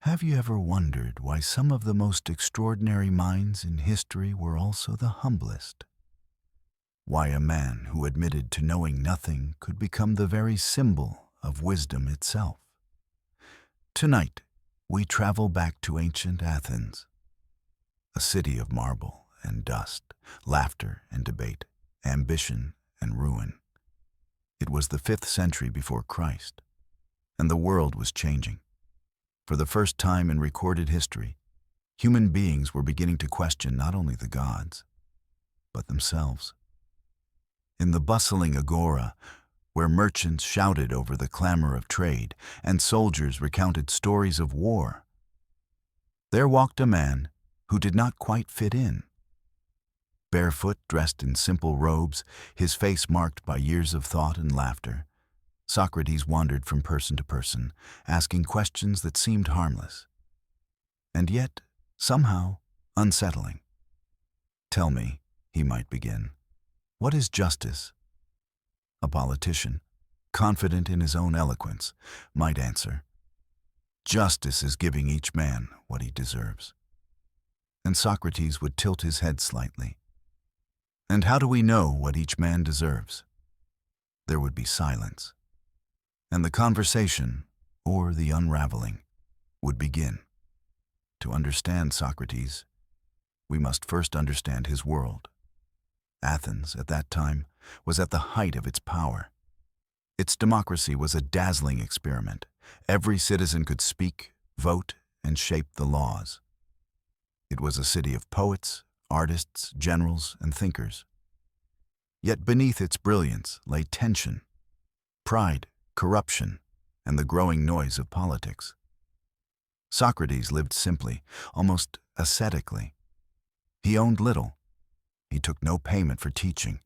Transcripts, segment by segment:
Have you ever wondered why some of the most extraordinary minds in history were also the humblest? Why a man who admitted to knowing nothing could become the very symbol of wisdom itself? Tonight, we travel back to ancient Athens, a city of marble and dust, laughter and debate, ambition and ruin. It was the 5th century before Christ, and the world was changing. For the first time in recorded history, human beings were beginning to question not only the gods, but themselves. In the bustling agora, where merchants shouted over the clamor of trade and soldiers recounted stories of war, there walked a man who did not quite fit in. Barefoot, dressed in simple robes, his face marked by years of thought and laughter, Socrates wandered from person to person, asking questions that seemed harmless, and yet, somehow, unsettling. "Tell me," he might begin, "what is justice?" A politician, confident in his own eloquence, might answer, "Justice is giving each man what he deserves." And Socrates would tilt his head slightly. "And how do we know what each man deserves?" There would be silence, and the conversation, or the unraveling, would begin. To understand Socrates, we must first understand his world. Athens, at that time, was at the height of its power. Its democracy was a dazzling experiment. Every citizen could speak, vote, and shape the laws. It was a city of poets, artists, generals, and thinkers. Yet beneath its brilliance lay tension, pride, corruption, and the growing noise of politics. Socrates lived simply, almost ascetically. He owned little. He took no payment for teaching,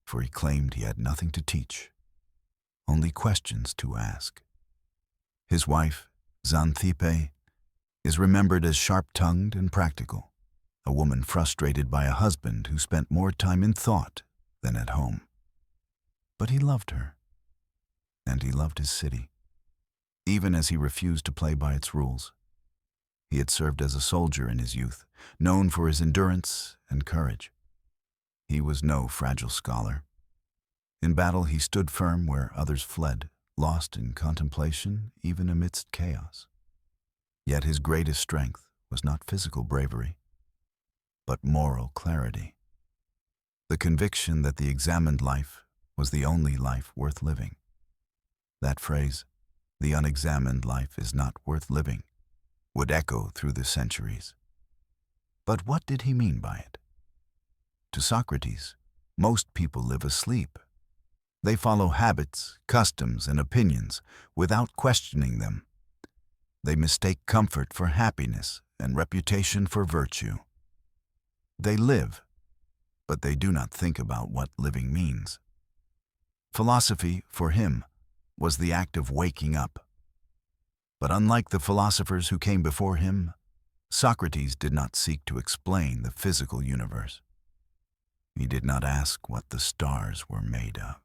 for he claimed he had nothing to teach, only questions to ask. His wife, Xanthippe, is remembered as sharp-tongued and practical, a woman frustrated by a husband who spent more time in thought than at home. But he loved her, and he loved his city, even as he refused to play by its rules. He had served as a soldier in his youth, known for his endurance and courage. He was no fragile scholar. In battle, he stood firm where others fled, lost in contemplation even amidst chaos. Yet his greatest strength was not physical bravery, but moral clarity. The conviction that the examined life was the only life worth living. That phrase, "the unexamined life is not worth living," would echo through the centuries. But what did he mean by it? To Socrates, most people live asleep. They follow habits, customs, and opinions without questioning them. They mistake comfort for happiness and reputation for virtue. They live, but they do not think about what living means. Philosophy, for him, was the act of waking up. But unlike the philosophers who came before him, Socrates did not seek to explain the physical universe. He did not ask what the stars were made of,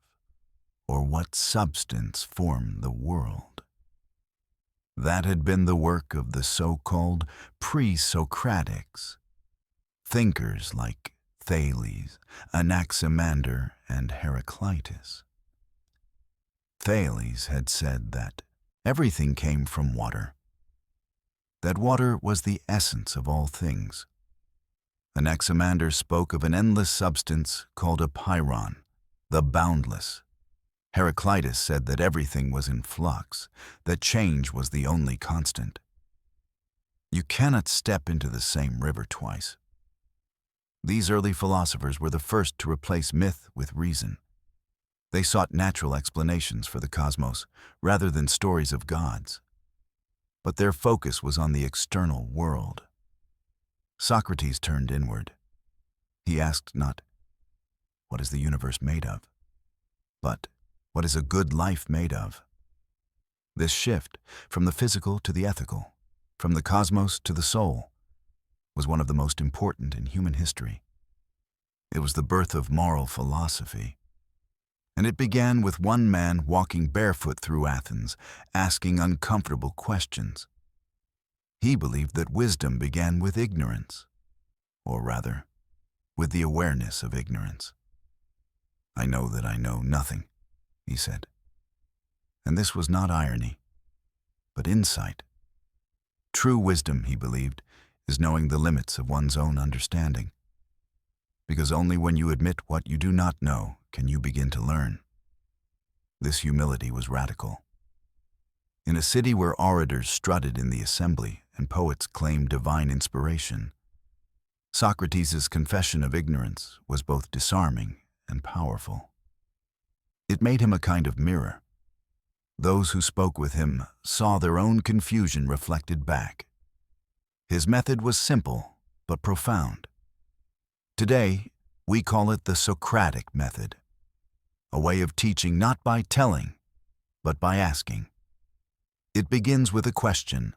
or what substance formed the world. That had been the work of the so-called pre-Socratics, thinkers like Thales, Anaximander, and Heraclitus. Thales had said that everything came from water, that water was the essence of all things. Anaximander spoke of an endless substance called a peiron, the boundless. Heraclitus said that everything was in flux, that change was the only constant. You cannot step into the same river twice. These early philosophers were the first to replace myth with reason. They sought natural explanations for the cosmos rather than stories of gods. But their focus was on the external world. Socrates turned inward. He asked not, "What is the universe made of?" but, "What is a good life made of?" This shift, from the physical to the ethical, from the cosmos to the soul, was one of the most important in human history. It was the birth of moral philosophy. And it began with one man walking barefoot through Athens, asking uncomfortable questions. He believed that wisdom began with ignorance, or rather, with the awareness of ignorance. "I know that I know nothing," he said. And this was not irony, but insight. True wisdom, he believed, is knowing the limits of one's own understanding. Because only when you admit what you do not know can you begin to learn. This humility was radical. In a city where orators strutted in the assembly and poets claimed divine inspiration, Socrates' confession of ignorance was both disarming and powerful. It made him a kind of mirror. Those who spoke with him saw their own confusion reflected back. His method was simple but profound. Today, we call it the Socratic method, a way of teaching not by telling, but by asking. It begins with a question,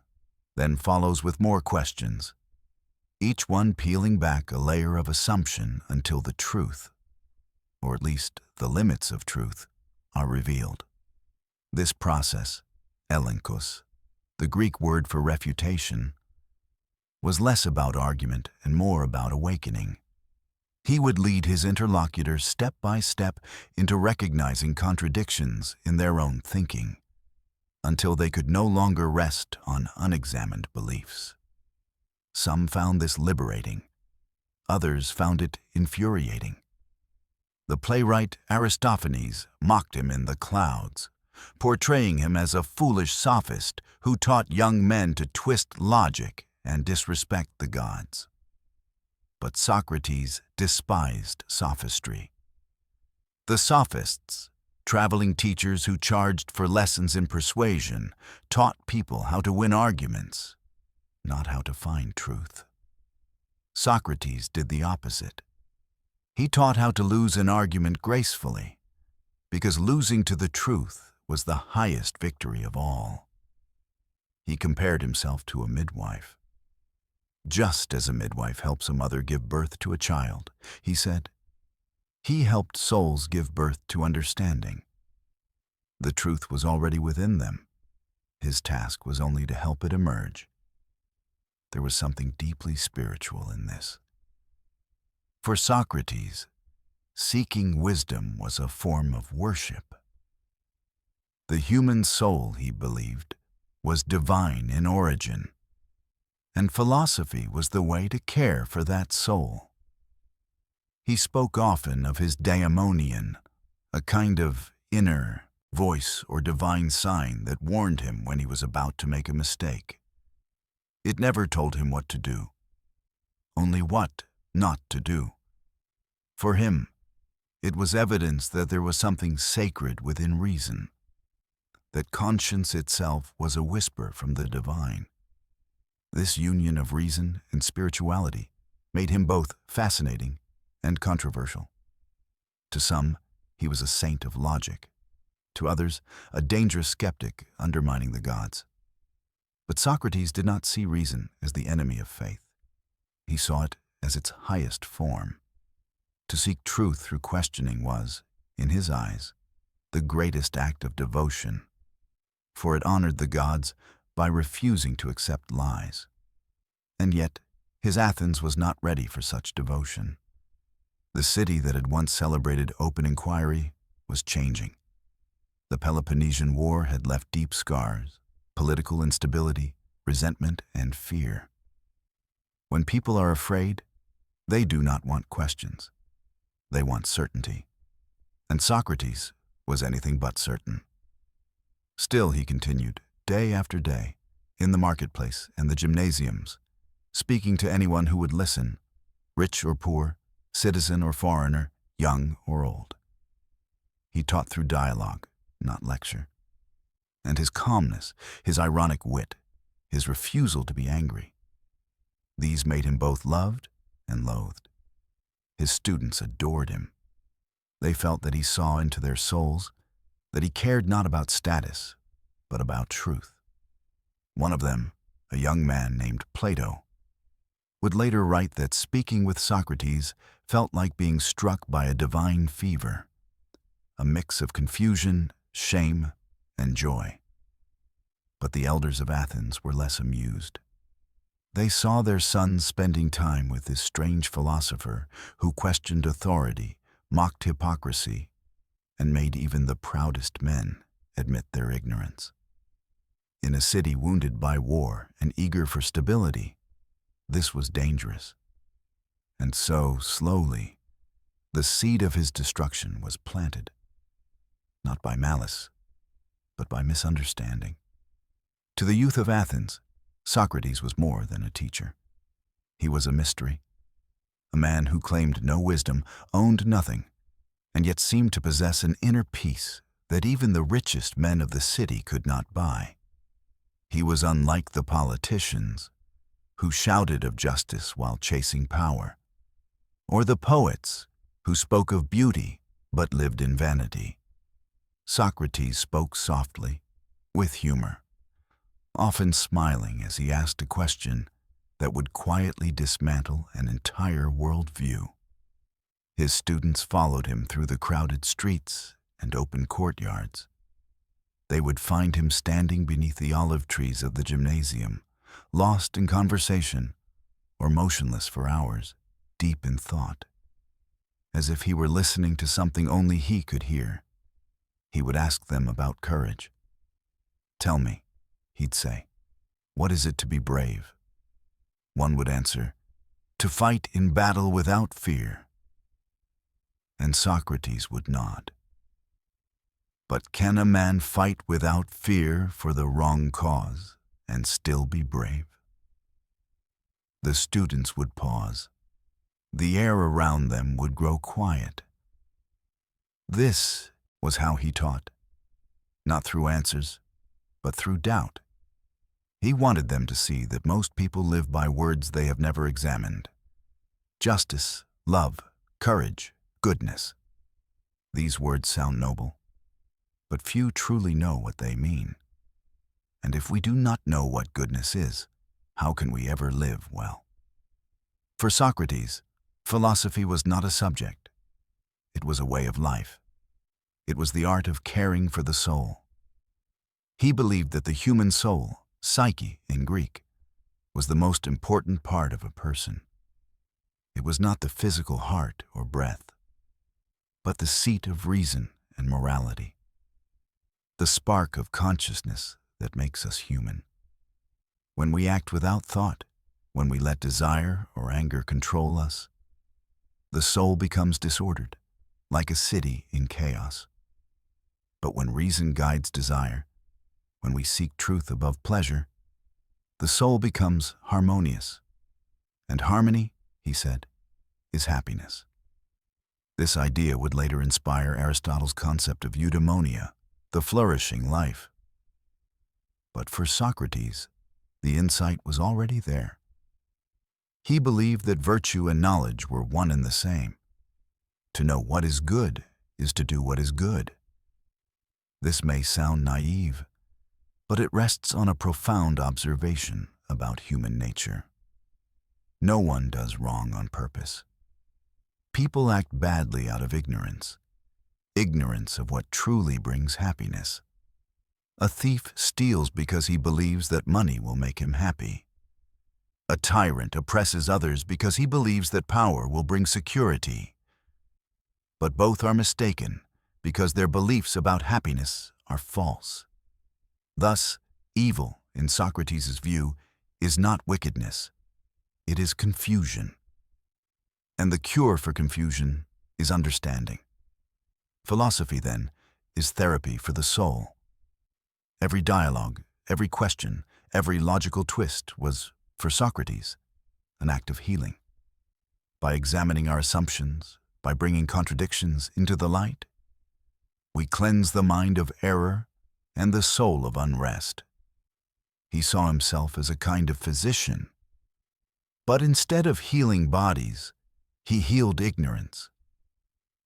then follows with more questions, each one peeling back a layer of assumption until the truth, or at least the limits of truth, are revealed. This process, elenkos, the Greek word for refutation, was less about argument and more about awakening. He would lead his interlocutors step by step into recognizing contradictions in their own thinking, until they could no longer rest on unexamined beliefs. Some found this liberating, others found it infuriating. The playwright Aristophanes mocked him in the clouds, portraying him as a foolish sophist who taught young men to twist logic and disrespect the gods. But Socrates despised sophistry. The sophists, traveling teachers who charged for lessons in persuasion, taught people how to win arguments, not how to find truth. Socrates did the opposite. He taught how to lose an argument gracefully, because losing to the truth was the highest victory of all. He compared himself to a midwife. Just as a midwife helps a mother give birth to a child, he said, he helped souls give birth to understanding. The truth was already within them. His task was only to help it emerge. There was something deeply spiritual in this. For Socrates, seeking wisdom was a form of worship. The human soul, he believed, was divine in origin, and philosophy was the way to care for that soul. He spoke often of his daemonion, a kind of inner voice or divine sign that warned him when he was about to make a mistake. It never told him what to do, only what not to do. For him, it was evidence that there was something sacred within reason, that conscience itself was a whisper from the divine. This union of reason and spirituality made him both fascinating and controversial. To some, he was a saint of logic. To others, a dangerous skeptic undermining the gods. But Socrates did not see reason as the enemy of faith. He saw it as its highest form. To seek truth through questioning was, in his eyes, the greatest act of devotion, for it honored the gods by refusing to accept lies. And yet, his Athens was not ready for such devotion. The city that had once celebrated open inquiry was changing. The Peloponnesian War had left deep scars, political instability, resentment, and fear. When people are afraid, they do not want questions. They want certainty. And Socrates was anything but certain. Still, he continued, day after day, in the marketplace and the gymnasiums, speaking to anyone who would listen, rich or poor, citizen or foreigner, young or old. He taught through dialogue, not lecture. And his calmness, his ironic wit, his refusal to be angry, these made him both loved and loathed. His students adored him. They felt that he saw into their souls, that he cared not about status, but about truth. One of them, a young man named Plato, would later write that speaking with Socrates felt like being struck by a divine fever, a mix of confusion, shame, and joy. But the elders of Athens were less amused. They saw their sons spending time with this strange philosopher who questioned authority, mocked hypocrisy, and made even the proudest men admit their ignorance. In a city wounded by war and eager for stability, this was dangerous. And so, slowly, the seed of his destruction was planted, not by malice, but by misunderstanding. To the youth of Athens, Socrates was more than a teacher. He was a mystery, a man who claimed no wisdom, owned nothing, and yet seemed to possess an inner peace that even the richest men of the city could not buy. He was unlike the politicians who shouted of justice while chasing power, or the poets who spoke of beauty but lived in vanity. Socrates spoke softly, with humor, often smiling as he asked a question that would quietly dismantle an entire worldview. His students followed him through the crowded streets and open courtyards. They would find him standing beneath the olive trees of the gymnasium, lost in conversation or motionless for hours, deep in thought. As if he were listening to something only he could hear, he would ask them about courage. "Tell me," he'd say, "what is it to be brave?" One would answer, "To fight in battle without fear." And Socrates would nod. But can a man fight without fear for the wrong cause and still be brave? The students would pause. The air around them would grow quiet. This was how he taught, not through answers, but through doubt. He wanted them to see that most people live by words they have never examined. Justice, love, courage, goodness. These words sound noble, but few truly know what they mean. And if we do not know what goodness is, how can we ever live well? For Socrates, philosophy was not a subject. It was a way of life. It was the art of caring for the soul. He believed that the human soul, psyche in Greek, was the most important part of a person. It was not the physical heart or breath, but the seat of reason and morality, the spark of consciousness that makes us human. When we act without thought, when we let desire or anger control us, the soul becomes disordered, like a city in chaos. But when reason guides desire, when we seek truth above pleasure, the soul becomes harmonious. And harmony, he said, is happiness. This idea would later inspire Aristotle's concept of eudaimonia, the flourishing life. But for Socrates, the insight was already there. He believed that virtue and knowledge were one and the same. To know what is good is to do what is good. This may sound naive, but it rests on a profound observation about human nature. No one does wrong on purpose. People act badly out of ignorance of what truly brings happiness. A thief steals because he believes that money will make him happy. A tyrant oppresses others because he believes that power will bring security. But both are mistaken because their beliefs about happiness are false. Thus, evil, in Socrates' view, is not wickedness. It is confusion. And the cure for confusion is understanding. Philosophy, then, is therapy for the soul. Every dialogue, every question, every logical twist was, for Socrates, an act of healing. By examining our assumptions, by bringing contradictions into the light, we cleanse the mind of error and the soul of unrest. He saw himself as a kind of physician. But instead of healing bodies, he healed ignorance.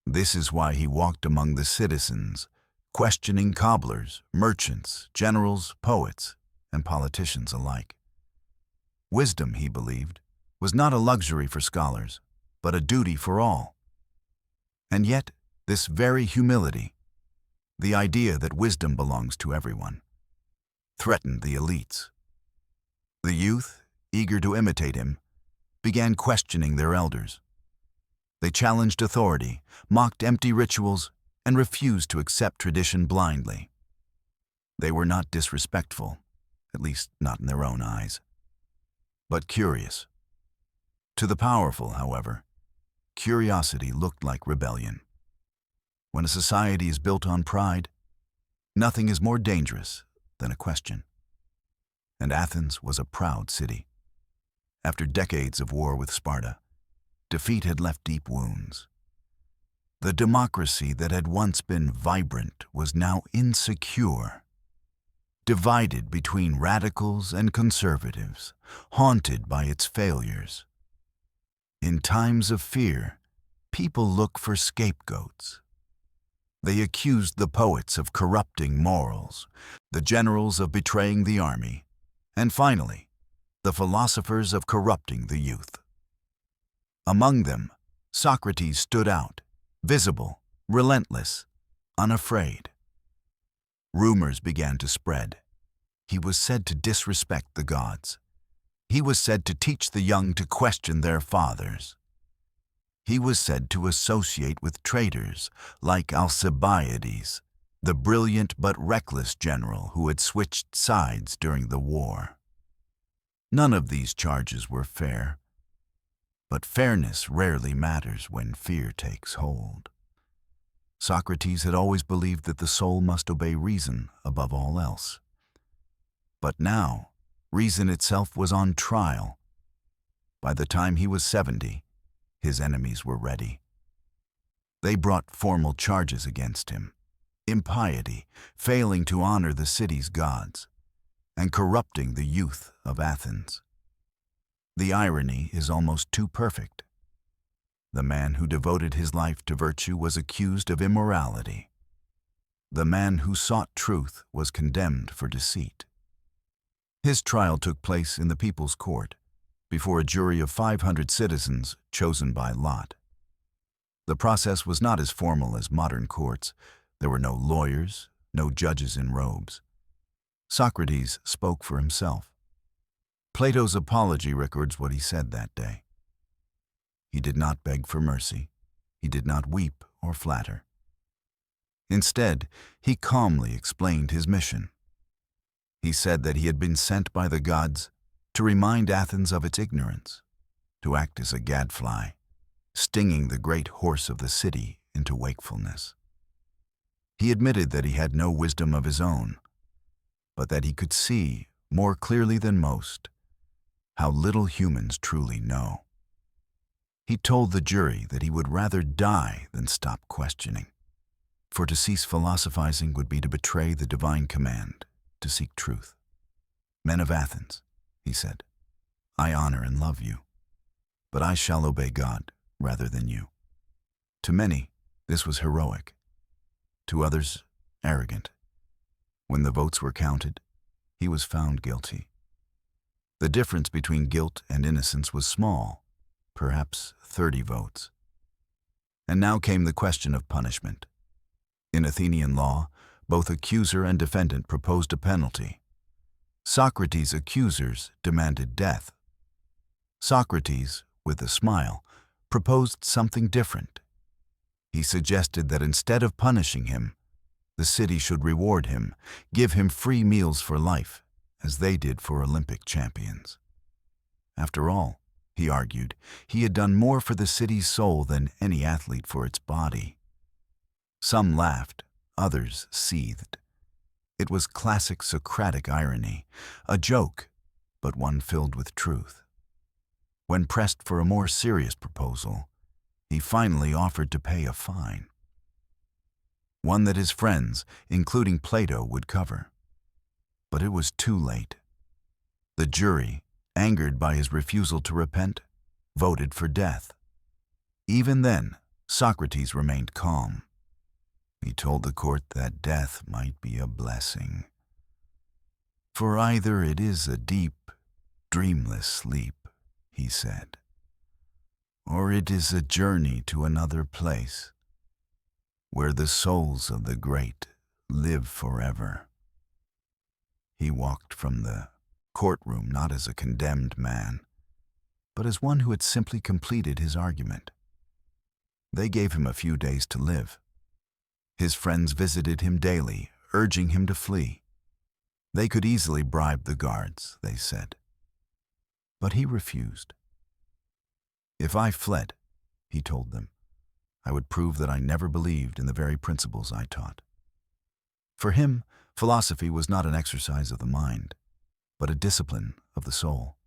This is why he walked among the citizens, questioning cobblers, merchants, generals, poets, and politicians alike. Wisdom, he believed, was not a luxury for scholars, but a duty for all. And yet, this very humility, the idea that wisdom belongs to everyone, threatened the elites. The youth, eager to imitate him, began questioning their elders. They challenged authority, mocked empty rituals, and refused to accept tradition blindly. They were not disrespectful, at least not in their own eyes, but curious. To the powerful, however, curiosity looked like rebellion. When a society is built on pride, nothing is more dangerous than a question. And Athens was a proud city. After decades of war with Sparta, defeat had left deep wounds. The democracy that had once been vibrant was now insecure, divided between radicals and conservatives, haunted by its failures. In times of fear, people look for scapegoats. They accused the poets of corrupting morals, the generals of betraying the army, and finally, the philosophers of corrupting the youth. Among them, Socrates stood out, visible, relentless, unafraid. Rumors began to spread. He was said to disrespect the gods. He was said to teach the young to question their fathers. He was said to associate with traitors like Alcibiades, the brilliant but reckless general who had switched sides during the war. None of these charges were fair, but fairness rarely matters when fear takes hold. Socrates had always believed that the soul must obey reason above all else. But now, reason itself was on trial. By the time he was 70, his enemies were ready. They brought formal charges against him: impiety, failing to honor the city's gods, and corrupting the youth of Athens. The irony is almost too perfect. The man who devoted his life to virtue was accused of immorality. The man who sought truth was condemned for deceit. His trial took place in the people's court, before a jury of 500 citizens chosen by lot. The process was not as formal as modern courts. There were no lawyers, no judges in robes. Socrates spoke for himself. Plato's apology records what he said that day. He did not beg for mercy. He did not weep or flatter. Instead, he calmly explained his mission. He said that he had been sent by the gods to remind Athens of its ignorance, to act as a gadfly, stinging the great horse of the city into wakefulness. He admitted that he had no wisdom of his own, but that he could see, more clearly than most, how little humans truly know. He told the jury that he would rather die than stop questioning, for to cease philosophizing would be to betray the divine command to seek truth. Men of Athens, he said, I honor and love you, but I shall obey God rather than you. To many, this was heroic. To others, arrogant. When the votes were counted, he was found guilty. The difference between guilt and innocence was small, perhaps 30 votes. And now came the question of punishment. In Athenian law, both accuser and defendant proposed a penalty. Socrates' accusers demanded death. Socrates, with a smile, proposed something different. He suggested that instead of punishing him, the city should reward him, give him free meals for life, as they did for Olympic champions. After all, he argued, he had done more for the city's soul than any athlete for its body. Some laughed, others seethed. It was classic Socratic irony, a joke, but one filled with truth. When pressed for a more serious proposal, he finally offered to pay a fine. One that his friends, including Plato, would cover. But it was too late. The jury, angered by his refusal to repent, voted for death. Even then, Socrates remained calm. He told the court that death might be a blessing. For either it is a deep, dreamless sleep, he said, or it is a journey to another place, where the souls of the great live forever. He walked from the courtroom not as a condemned man, but as one who had simply completed his argument. They gave him a few days to live. His friends visited him daily, urging him to flee. They could easily bribe the guards, they said. But he refused. If I fled, he told them, I would prove that I never believed in the very principles I taught. For him, philosophy was not an exercise of the mind, but a discipline of the soul.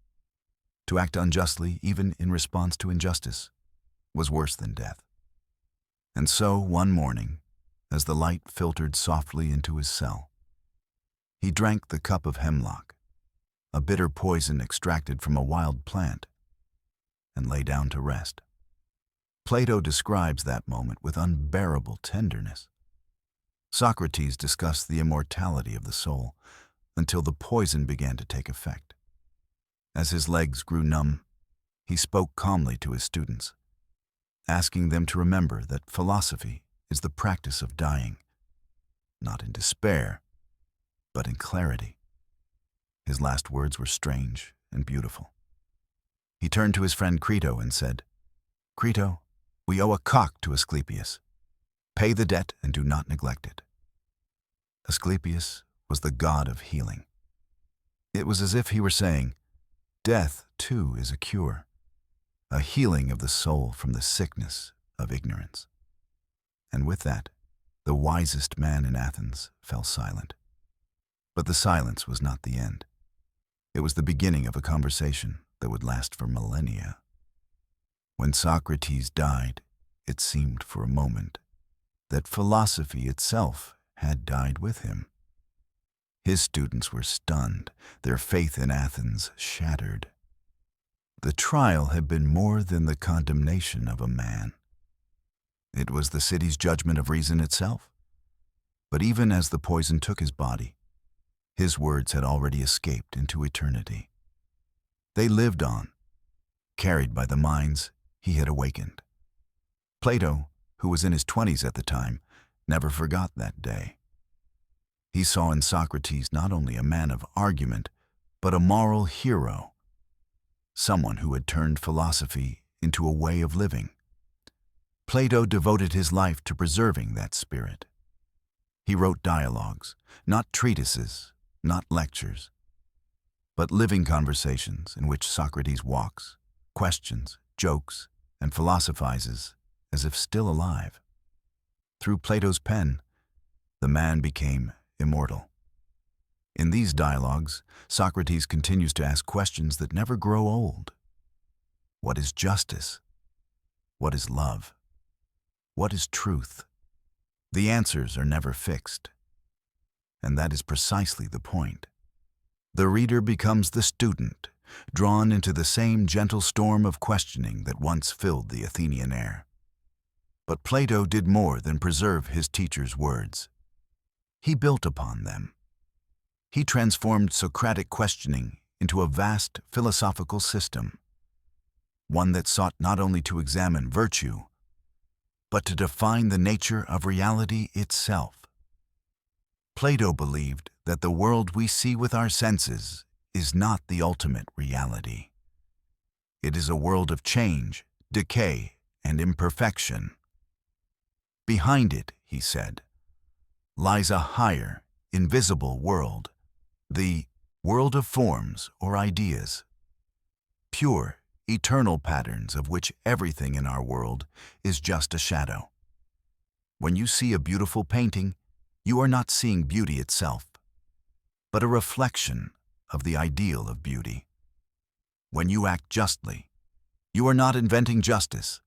To act unjustly, even in response to injustice, was worse than death. And so, one morning, as the light filtered softly into his cell, he drank the cup of hemlock, a bitter poison extracted from a wild plant, and lay down to rest. Plato describes that moment with unbearable tenderness. Socrates discussed the immortality of the soul until the poison began to take effect. As his legs grew numb, he spoke calmly to his students, asking them to remember that philosophy is the practice of dying, not in despair, but in clarity. His last words were strange and beautiful. He turned to his friend Crito and said, Crito, we owe a cock to Asclepius. Pay the debt and do not neglect it. Asclepius was the god of healing. It was as if he were saying, death, too, is a cure, a healing of the soul from the sickness of ignorance. And with that, the wisest man in Athens fell silent. But the silence was not the end. It was the beginning of a conversation that would last for millennia. When Socrates died, it seemed for a moment that philosophy itself had died with him. His students were stunned, their faith in Athens shattered. The trial had been more than the condemnation of a man. It was the city's judgment of reason itself. But even as the poison took his body, his words had already escaped into eternity. They lived on, carried by the minds he had awakened. Plato, who was in his 20s at the time, never forgot that day. He saw in Socrates not only a man of argument, but a moral hero, someone who had turned philosophy into a way of living. Plato devoted his life to preserving that spirit. He wrote dialogues, not treatises, not lectures, but living conversations in which Socrates walks, questions, jokes, and philosophizes as if still alive. Through Plato's pen, the man became immortal. In these dialogues, Socrates continues to ask questions that never grow old. What is justice? What is love? What is truth? The answers are never fixed. And that is precisely the point. The reader becomes the student, drawn into the same gentle storm of questioning that once filled the Athenian air. But Plato did more than preserve his teacher's words. He built upon them. He transformed Socratic questioning into a vast philosophical system, one that sought not only to examine virtue, but to define the nature of reality itself. Plato believed that the world we see with our senses is not the ultimate reality. It is a world of change, decay, and imperfection. Behind it, he said, lies a higher, invisible world, the world of forms or ideas, pure, eternal patterns of which everything in our world is just a shadow. When you see a beautiful painting, you are not seeing beauty itself, but a reflection of the ideal of beauty. When you act justly, you are not inventing justice,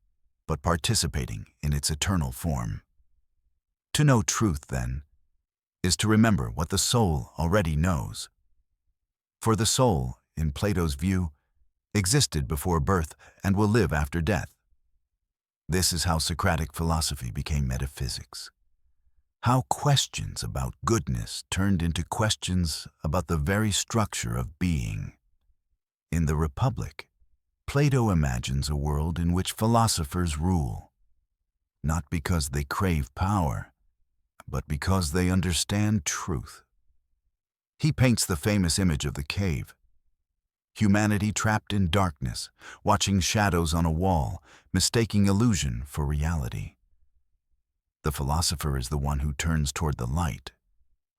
but participating in its eternal form. To know truth, then, is to remember what the soul already knows. For the soul, in Plato's view, existed before birth and will live after death. This is how Socratic philosophy became metaphysics. How questions about goodness turned into questions about the very structure of being. In the Republic, Plato imagines a world in which philosophers rule, not because they crave power, but because they understand truth. He paints the famous image of the cave, humanity trapped in darkness, watching shadows on a wall, mistaking illusion for reality. The philosopher is the one who turns toward the light,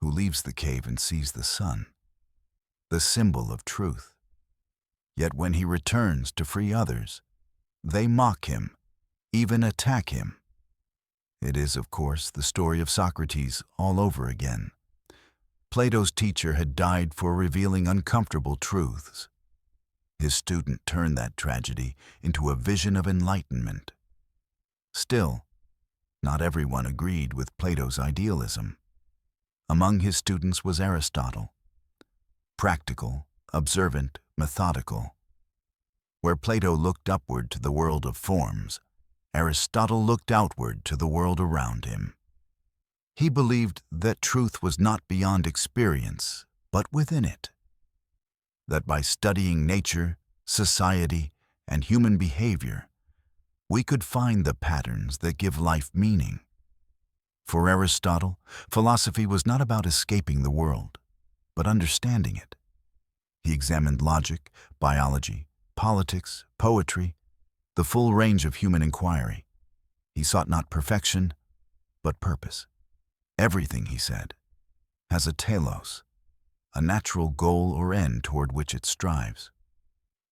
who leaves the cave and sees the sun, the symbol of truth. Yet when he returns to free others, they mock him, even attack him. It is, of course, the story of Socrates all over again. Plato's teacher had died for revealing uncomfortable truths. His student turned that tragedy into a vision of enlightenment. Still, not everyone agreed with Plato's idealism. Among his students was Aristotle. Practical, observant, methodical. Where Plato looked upward to the world of forms, Aristotle looked outward to the world around him. He believed that truth was not beyond experience, but within it. That by studying nature, society, and human behavior, we could find the patterns that give life meaning. For Aristotle, philosophy was not about escaping the world, but understanding it. He examined logic, biology, politics, poetry, the full range of human inquiry. He sought not perfection, but purpose. Everything, he said, has a telos, a natural goal or end toward which it strives.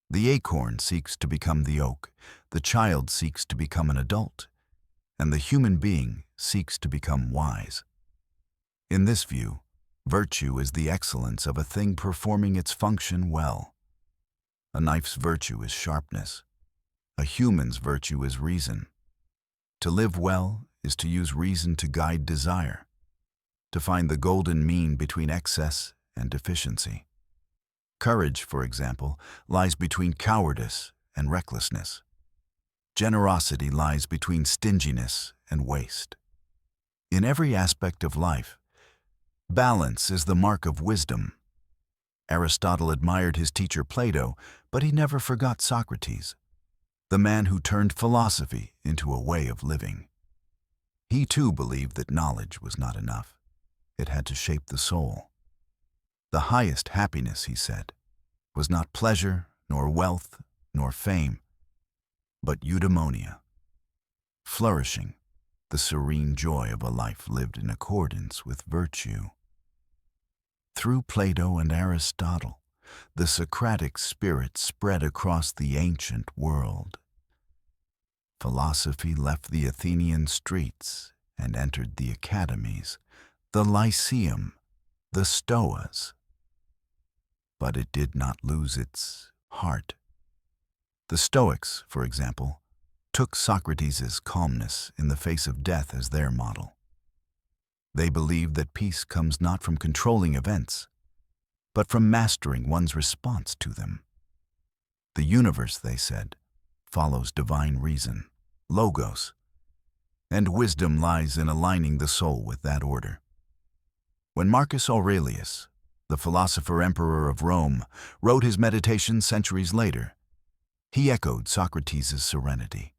The acorn seeks to become the oak, the child seeks to become an adult, and the human being seeks to become wise. In this view, virtue is the excellence of a thing performing its function well. A knife's virtue is sharpness. A human's virtue is reason. To live well is to use reason to guide desire, to find the golden mean between excess and deficiency. Courage, for example, lies between cowardice and recklessness. Generosity lies between stinginess and waste. In every aspect of life, balance is the mark of wisdom. Aristotle admired his teacher Plato, but he never forgot Socrates, the man who turned philosophy into a way of living. He too believed that knowledge was not enough. It had to shape the soul. The highest happiness, he said, was not pleasure, nor wealth, nor fame, but eudaimonia, flourishing, the serene joy of a life lived in accordance with virtue. Through Plato and Aristotle, the Socratic spirit spread across the ancient world. Philosophy left the Athenian streets and entered the academies, the Lyceum, the Stoas. But it did not lose its heart. The Stoics, for example, took Socrates' calmness in the face of death as their model. They believed that peace comes not from controlling events, but from mastering one's response to them. The universe, they said, follows divine reason, logos, and wisdom lies in aligning the soul with that order. When Marcus Aurelius, the philosopher-emperor of Rome, wrote his Meditations centuries later, he echoed Socrates' serenity.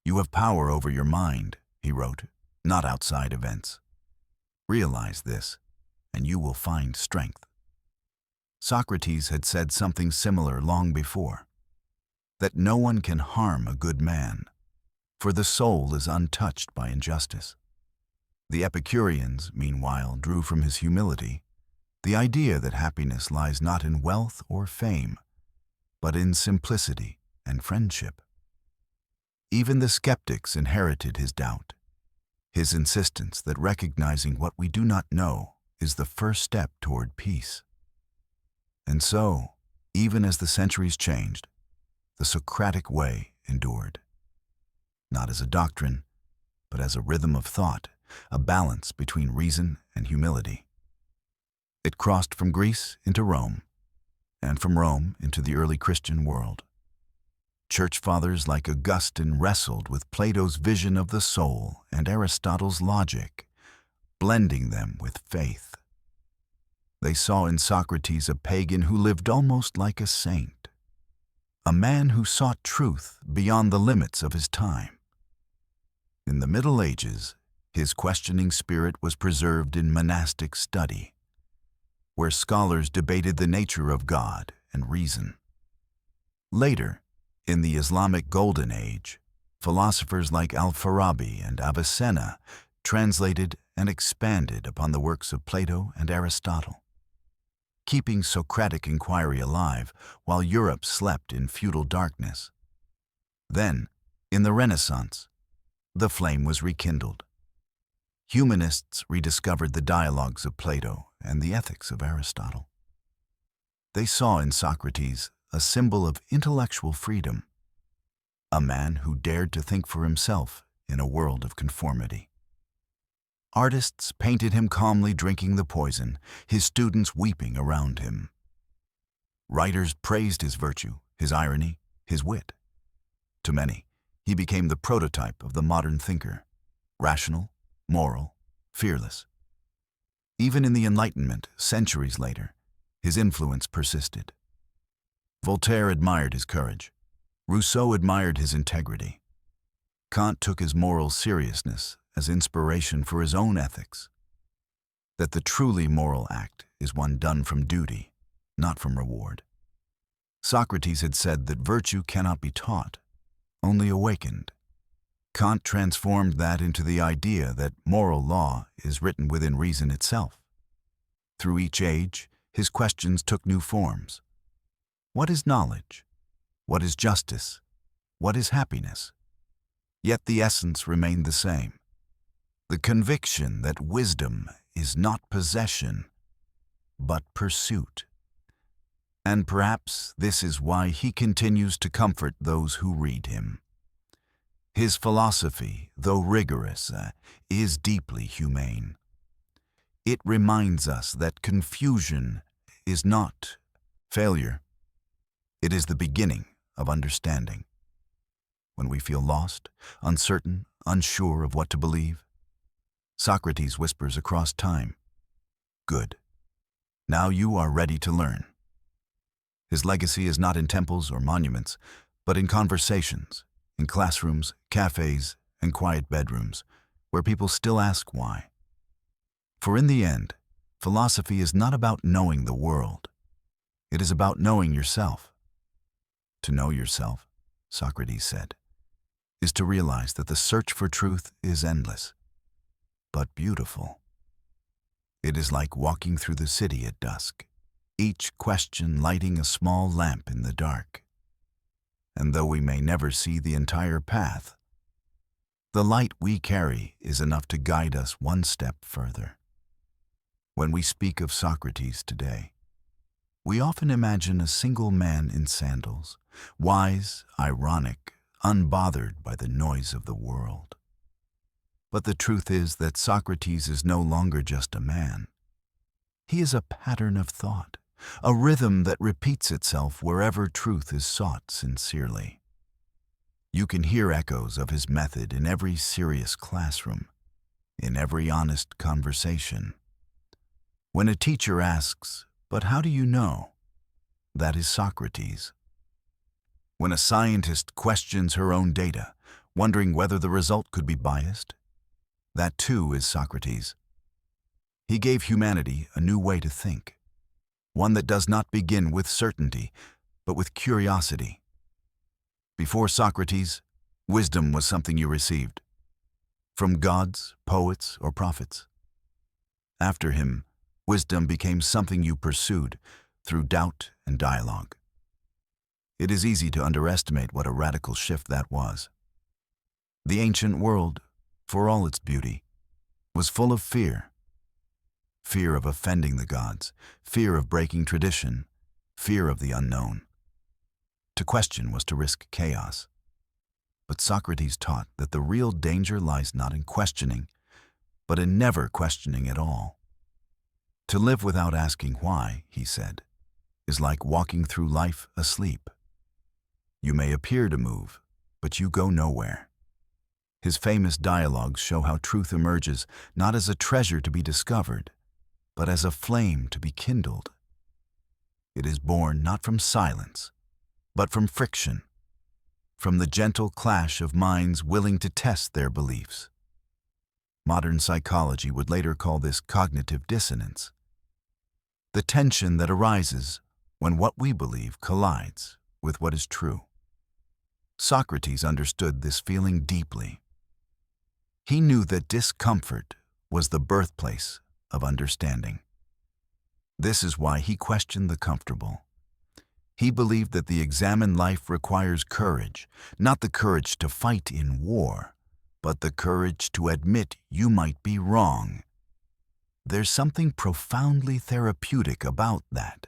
"You have power over your mind," he wrote, "not outside events. Realize this, and you will find strength." Socrates had said something similar long before, that no one can harm a good man, for the soul is untouched by injustice. The Epicureans, meanwhile, drew from his humility the idea that happiness lies not in wealth or fame, but in simplicity and friendship. Even the skeptics inherited his doubt, his insistence that recognizing what we do not know is the first step toward peace. And so, even as the centuries changed, the Socratic way endured. Not as a doctrine, but as a rhythm of thought, a balance between reason and humility. It crossed from Greece into Rome, and from Rome into the early Christian world. Church fathers like Augustine wrestled with Plato's vision of the soul and Aristotle's logic, blending them with faith. They saw in Socrates a pagan who lived almost like a saint, a man who sought truth beyond the limits of his time. In the Middle Ages, his questioning spirit was preserved in monastic study, where scholars debated the nature of God and reason. Later, in the Islamic Golden Age, philosophers like Al-Farabi and Avicenna translated and expanded upon the works of Plato and Aristotle, keeping Socratic inquiry alive while Europe slept in feudal darkness. Then, in the Renaissance, the flame was rekindled. Humanists rediscovered the dialogues of Plato and the ethics of Aristotle. They saw in Socrates a symbol of intellectual freedom, a man who dared to think for himself in a world of conformity. Artists painted him calmly drinking the poison, his students weeping around him. Writers praised his virtue, his irony, his wit. To many, he became the prototype of the modern thinker, rational, moral, fearless. Even in the Enlightenment, centuries later, his influence persisted. Voltaire admired his courage. Rousseau admired his integrity. Kant took his moral seriousness as inspiration for his own ethics. That the truly moral act is one done from duty, not from reward. Socrates had said that virtue cannot be taught, only awakened. Kant transformed that into the idea that moral law is written within reason itself. Through each age, his questions took new forms. What is knowledge? What is justice? What is happiness? Yet the essence remained the same. The conviction that wisdom is not possession, but pursuit. And perhaps this is why he continues to comfort those who read him. His philosophy, though rigorous, is deeply humane. It reminds us that confusion is not failure. It is the beginning of understanding. When we feel lost, uncertain, unsure of what to believe, Socrates whispers across time, "Good. Now you are ready to learn." His legacy is not in temples or monuments, but in conversations, in classrooms, cafes, and quiet bedrooms, where people still ask why. For in the end, philosophy is not about knowing the world. It is about knowing yourself. To know yourself, Socrates said, is to realize that the search for truth is endless, but beautiful. It is like walking through the city at dusk, each question lighting a small lamp in the dark. And though we may never see the entire path, the light we carry is enough to guide us one step further. When we speak of Socrates today, we often imagine a single man in sandals, wise, ironic, unbothered by the noise of the world. But the truth is that Socrates is no longer just a man. He is a pattern of thought, a rhythm that repeats itself wherever truth is sought sincerely. You can hear echoes of his method in every serious classroom, in every honest conversation. When a teacher asks, "But how do you know?" that is Socrates. When a scientist questions her own data, wondering whether the result could be biased, that too is Socrates. He gave humanity a new way to think, one that does not begin with certainty, but with curiosity. Before Socrates, wisdom was something you received, from gods, poets, or prophets. After him, wisdom became something you pursued through doubt and dialogue. It is easy to underestimate what a radical shift that was. The ancient world, for all its beauty, was full of fear. Fear of offending the gods, fear of breaking tradition, fear of the unknown. To question was to risk chaos. But Socrates taught that the real danger lies not in questioning, but in never questioning at all. To live without asking why, he said, is like walking through life asleep. You may appear to move, but you go nowhere. His famous dialogues show how truth emerges not as a treasure to be discovered, but as a flame to be kindled. It is born not from silence, but from friction, from the gentle clash of minds willing to test their beliefs. Modern psychology would later call this cognitive dissonance. The tension that arises when what we believe collides with what is true. Socrates understood this feeling deeply. He knew that discomfort was the birthplace of understanding. This is why he questioned the comfortable. He believed that the examined life requires courage, not the courage to fight in war, but the courage to admit you might be wrong. There's something profoundly therapeutic about that.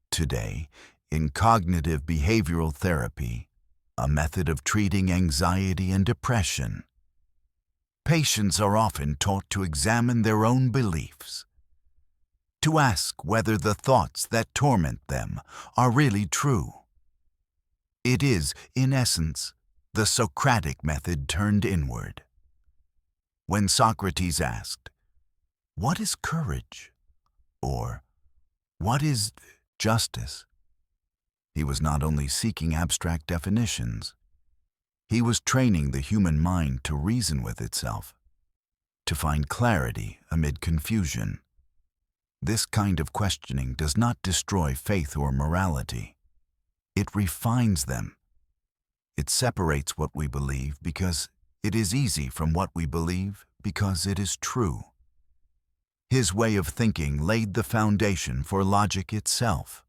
Today, in cognitive behavioral therapy, a method of treating anxiety and depression, patients are often taught to examine their own beliefs, to ask whether the thoughts that torment them are really true. It is, in essence, the Socratic method turned inward. When Socrates asked, "What is courage?" or "What is justice?" he was not only seeking abstract definitions, he was training the human mind to reason with itself, to find clarity amid confusion. This kind of questioning does not destroy faith or morality. It refines them. It separates what we believe because it is easy from what we believe because it is true. His way of thinking laid the foundation for logic itself,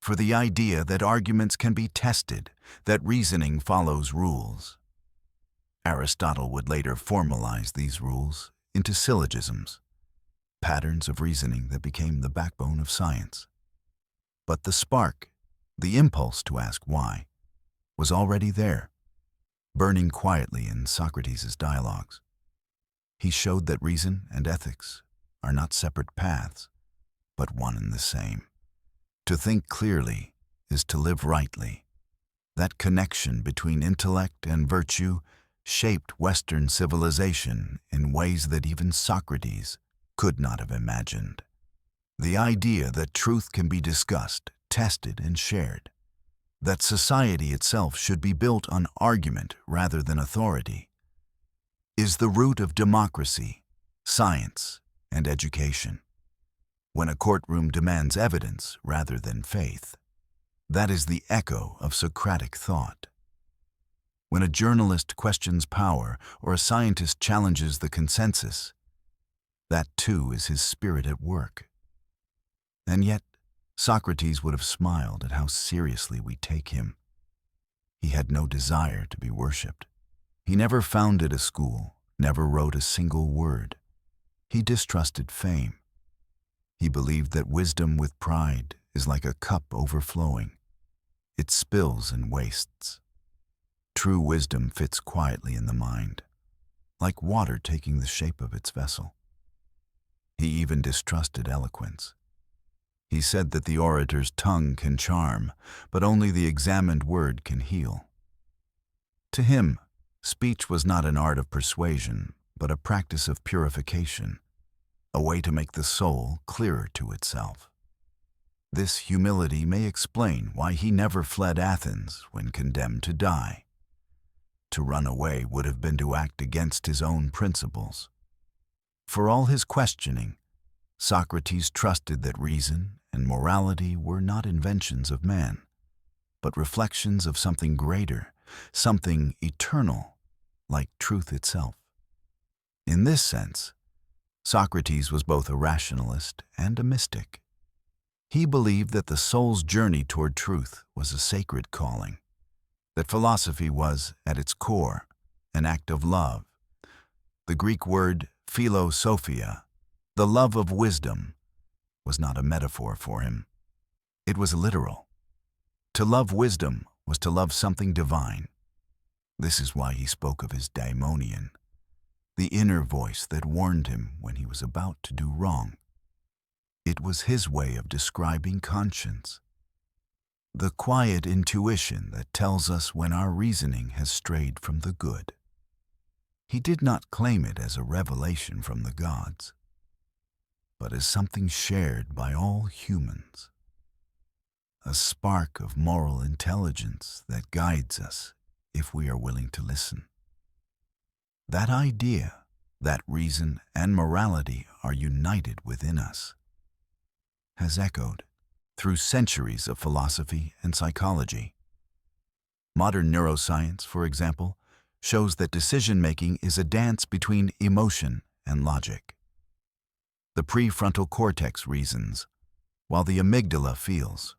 for the idea that arguments can be tested, that reasoning follows rules. Aristotle would later formalize these rules into syllogisms, patterns of reasoning that became the backbone of science. But the spark, the impulse to ask why, was already there, burning quietly in Socrates' dialogues. He showed that reason and ethics are not separate paths, but one and the same. To think clearly is to live rightly. That connection between intellect and virtue shaped Western civilization in ways that even Socrates could not have imagined. The idea that truth can be discussed, tested, and shared, that society itself should be built on argument rather than authority, is the root of democracy, science, and education. When a courtroom demands evidence rather than faith, that is the echo of Socratic thought. When a journalist questions power or a scientist challenges the consensus, that too is his spirit at work. And yet, Socrates would have smiled at how seriously we take him. He had no desire to be worshipped. He never founded a school, never wrote a single word. He distrusted fame. He believed that wisdom with pride is like a cup overflowing. It spills and wastes. True wisdom fits quietly in the mind, like water taking the shape of its vessel. He even distrusted eloquence. He said that the orator's tongue can charm, but only the examined word can heal. To him, speech was not an art of persuasion, but a practice of purification, a way to make the soul clearer to itself. This humility may explain why he never fled Athens when condemned to die. To run away would have been to act against his own principles. For all his questioning, Socrates trusted that reason and morality were not inventions of man, but reflections of something greater, something eternal, like truth itself. In this sense, Socrates was both a rationalist and a mystic. He believed that the soul's journey toward truth was a sacred calling, that philosophy was, at its core, an act of love. The Greek word philosophia, the love of wisdom, was not a metaphor for him. It was literal. To love wisdom was to love something divine. This is why he spoke of his daimonion, the inner voice that warned him when he was about to do wrong. It was his way of describing conscience, the quiet intuition that tells us when our reasoning has strayed from the good. He did not claim it as a revelation from the gods, but as something shared by all humans, a spark of moral intelligence that guides us if we are willing to listen. That idea, that reason and morality are united within us, has echoed through centuries of philosophy and psychology. Modern neuroscience, for example, shows that decision-making is a dance between emotion and logic. The prefrontal cortex reasons, while the amygdala feels.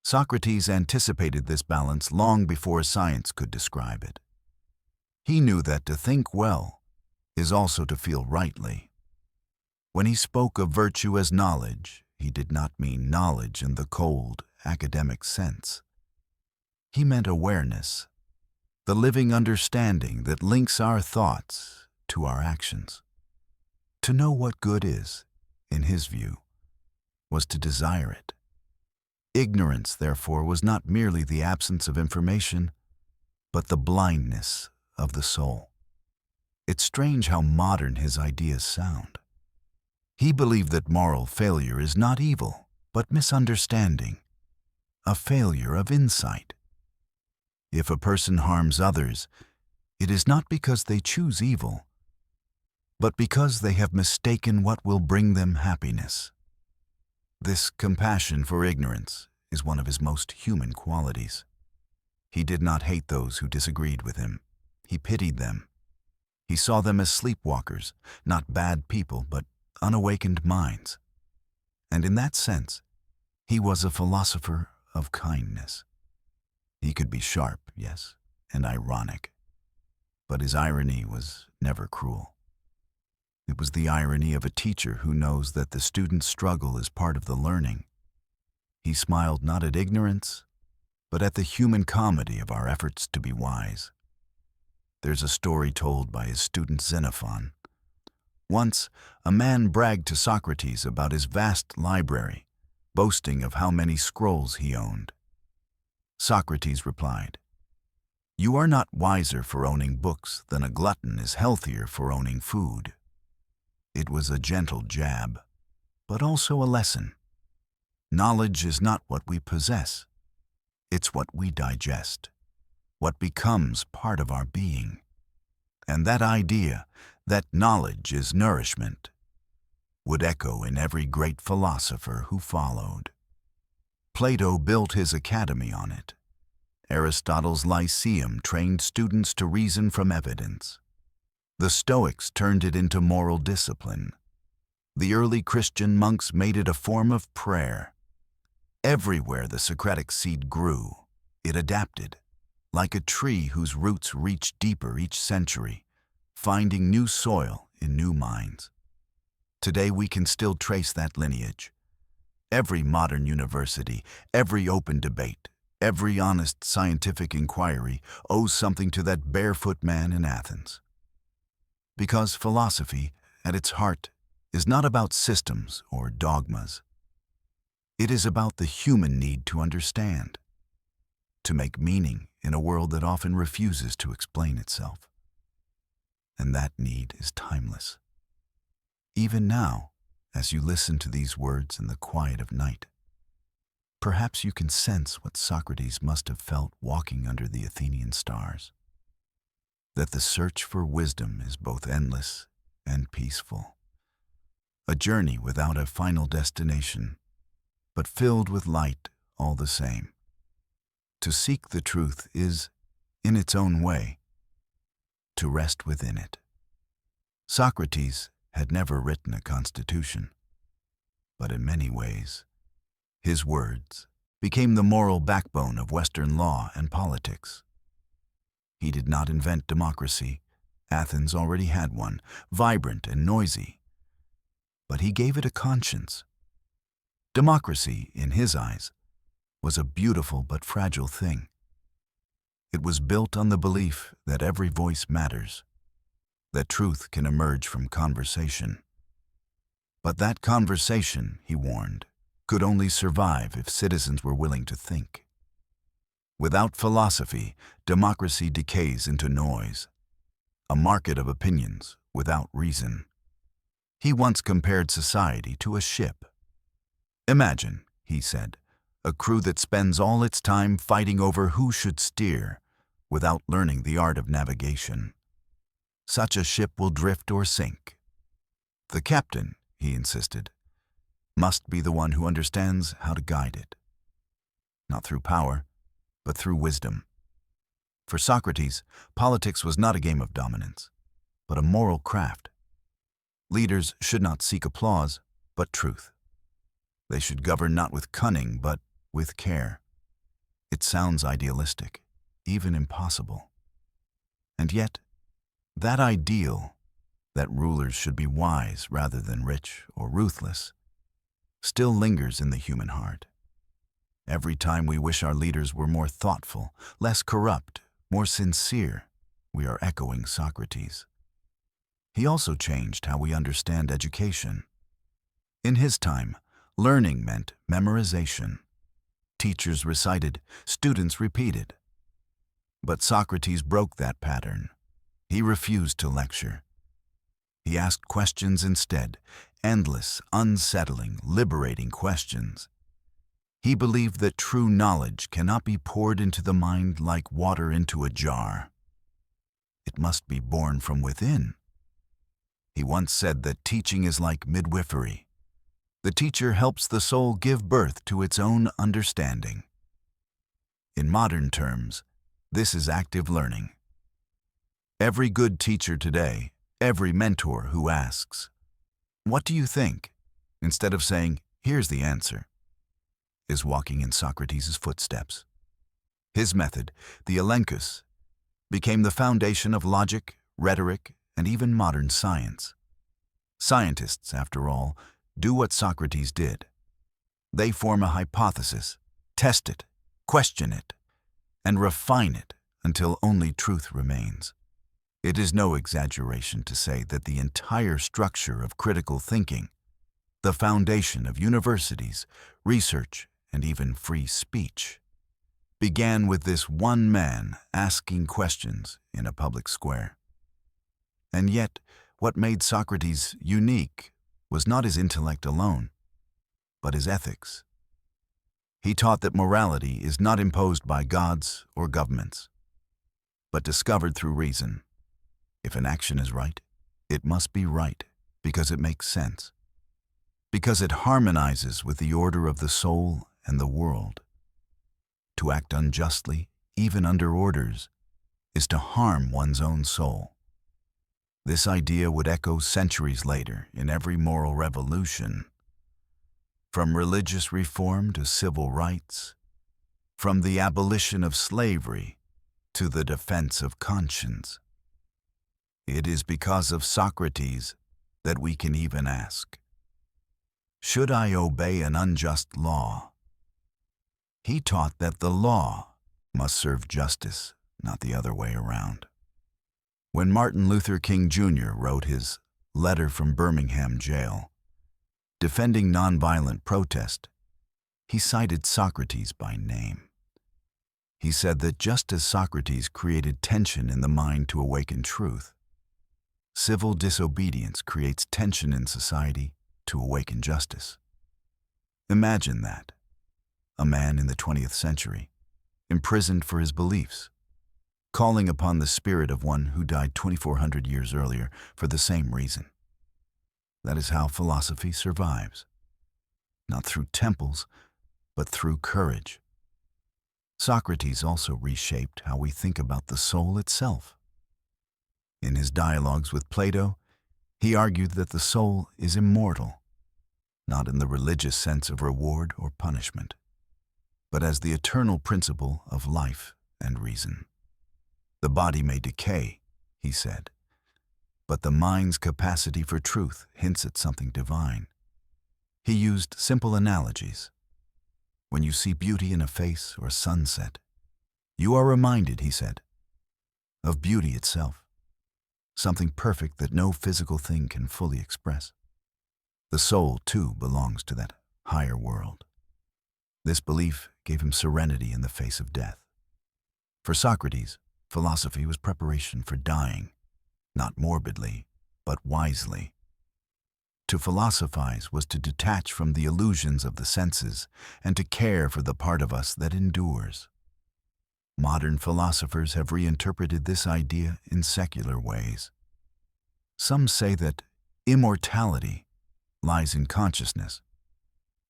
Socrates anticipated this balance long before science could describe it. He knew that to think well is also to feel rightly. When he spoke of virtue as knowledge, he did not mean knowledge in the cold, academic sense. He meant awareness, the living understanding that links our thoughts to our actions. To know what good is, in his view, was to desire it. Ignorance, therefore, was not merely the absence of information, but the blindness of the soul. It's strange how modern his ideas sound. He believed that moral failure is not evil, but misunderstanding, a failure of insight. If a person harms others, it is not because they choose evil, but because they have mistaken what will bring them happiness. This compassion for ignorance is one of his most human qualities. He did not hate those who disagreed with him. He pitied them. He saw them as sleepwalkers, not bad people, but unawakened minds. And in that sense, he was a philosopher of kindness. He could be sharp, yes, and ironic, but his irony was never cruel. It was the irony of a teacher who knows that the student's struggle is part of the learning. He smiled not at ignorance, but at the human comedy of our efforts to be wise. There's a story told by his student Xenophon. Once, a man bragged to Socrates about his vast library, boasting of how many scrolls he owned. Socrates replied, "You are not wiser for owning books than a glutton is healthier for owning food." It was a gentle jab, but also a lesson. Knowledge is not what we possess. It's what we digest, what becomes part of our being. And that idea, that knowledge is nourishment, would echo in every great philosopher who followed. Plato built his academy on it. Aristotle's Lyceum trained students to reason from evidence. The Stoics turned it into moral discipline. The early Christian monks made it a form of prayer. Everywhere the Socratic seed grew, it adapted, like a tree whose roots reach deeper each century, finding new soil in new minds. Today we can still trace that lineage. Every modern university, every open debate, every honest scientific inquiry owes something to that barefoot man in Athens. Because philosophy, at its heart, is not about systems or dogmas. It is about the human need to understand, to make meaning in a world that often refuses to explain itself. And that need is timeless. Even now, as you listen to these words in the quiet of night, perhaps you can sense what Socrates must have felt walking under the Athenian stars. That the search for wisdom is both endless and peaceful. A journey without a final destination, but filled with light all the same. To seek the truth is, in its own way, to rest within it. Socrates had never written a constitution, but in many ways, his words became the moral backbone of Western law and politics. He did not invent democracy. Athens already had one, vibrant and noisy. But he gave it a conscience. Democracy, in his eyes, was a beautiful but fragile thing. It was built on the belief that every voice matters, that truth can emerge from conversation. But that conversation, he warned, could only survive if citizens were willing to think. Without philosophy, democracy decays into noise, a market of opinions without reason. He once compared society to a ship. Imagine, he said, a crew that spends all its time fighting over who should steer, without learning the art of navigation. Such a ship will drift or sink. The captain, he insisted, must be the one who understands how to guide it, not through power, but through wisdom. For Socrates, politics was not a game of dominance, but a moral craft. Leaders should not seek applause, but truth. They should govern not with cunning, but with care. It sounds idealistic, even impossible. And yet, that ideal, that rulers should be wise rather than rich or ruthless, still lingers in the human heart. Every time we wish our leaders were more thoughtful, less corrupt, more sincere, we are echoing Socrates. He also changed how we understand education. In his time, learning meant memorization. Teachers recited, students repeated. But Socrates broke that pattern. He refused to lecture. He asked questions instead, endless, unsettling, liberating questions. He believed that true knowledge cannot be poured into the mind like water into a jar. It must be born from within. He once said that teaching is like midwifery. The teacher helps the soul give birth to its own understanding. In modern terms, this is active learning. Every good teacher today, every mentor who asks, "What do you think?" instead of saying, "Here's the answer," is walking in Socrates' footsteps. His method, the elenchus, became the foundation of logic, rhetoric, and even modern science. Scientists, after all, do what Socrates did. They form a hypothesis, test it, question it, and refine it until only truth remains. It is no exaggeration to say that the entire structure of critical thinking, the foundation of universities, research, and even free speech, began with this one man asking questions in a public square. And yet, what made Socrates unique was not his intellect alone, but his ethics. He taught that morality is not imposed by gods or governments, but discovered through reason. If an action is right, it must be right because it makes sense, because it harmonizes with the order of the soul and the world. To act unjustly, even under orders, is to harm one's own soul. This idea would echo centuries later in every moral revolution. From religious reform to civil rights, from the abolition of slavery to the defense of conscience. It is because of Socrates that we can even ask, should I obey an unjust law? He taught that the law must serve justice, not the other way around. When Martin Luther King Jr. wrote his letter from Birmingham jail, defending nonviolent protest, he cited Socrates by name. He said that just as Socrates created tension in the mind to awaken truth, civil disobedience creates tension in society to awaken justice. Imagine that. A man in the 20th century, imprisoned for his beliefs, calling upon the spirit of one who died 2,400 years earlier for the same reason. That is how philosophy survives. Not through temples, but through courage. Socrates also reshaped how we think about the soul itself. In his dialogues with Plato, he argued that the soul is immortal, not in the religious sense of reward or punishment, but as the eternal principle of life and reason. The body may decay, he said, but the mind's capacity for truth hints at something divine. He used simple analogies. When you see beauty in a face or sunset, you are reminded, he said, of beauty itself, something perfect that no physical thing can fully express. The soul, too, belongs to that higher world. This belief gave him serenity in the face of death. For Socrates, philosophy was preparation for dying, not morbidly, but wisely. To philosophize was to detach from the illusions of the senses and to care for the part of us that endures. Modern philosophers have reinterpreted this idea in secular ways. Some say that immortality lies in consciousness,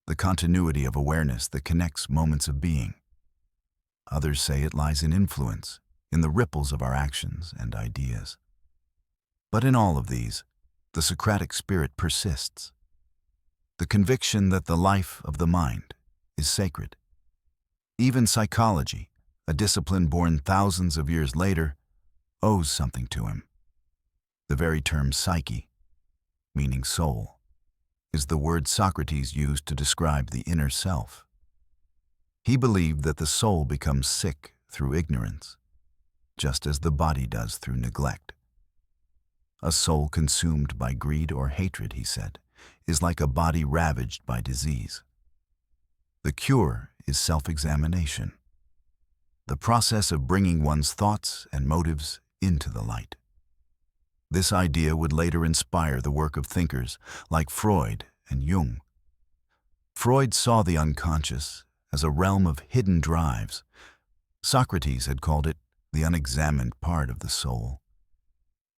the continuity of awareness that connects moments of being. Others say it lies in influence, in the ripples of our actions and ideas. But in all of these, the Socratic spirit persists. The conviction that the life of the mind is sacred. Even psychology, a discipline born thousands of years later, owes something to him. The very term psyche, meaning soul, is the word Socrates used to describe the inner self. He believed that the soul becomes sick through ignorance, just as the body does through neglect. A soul consumed by greed or hatred, he said, is like a body ravaged by disease. The cure is self-examination, the process of bringing one's thoughts and motives into the light. This idea would later inspire the work of thinkers like Freud and Jung. Freud saw the unconscious as a realm of hidden drives. Socrates had called it the unexamined part of the soul.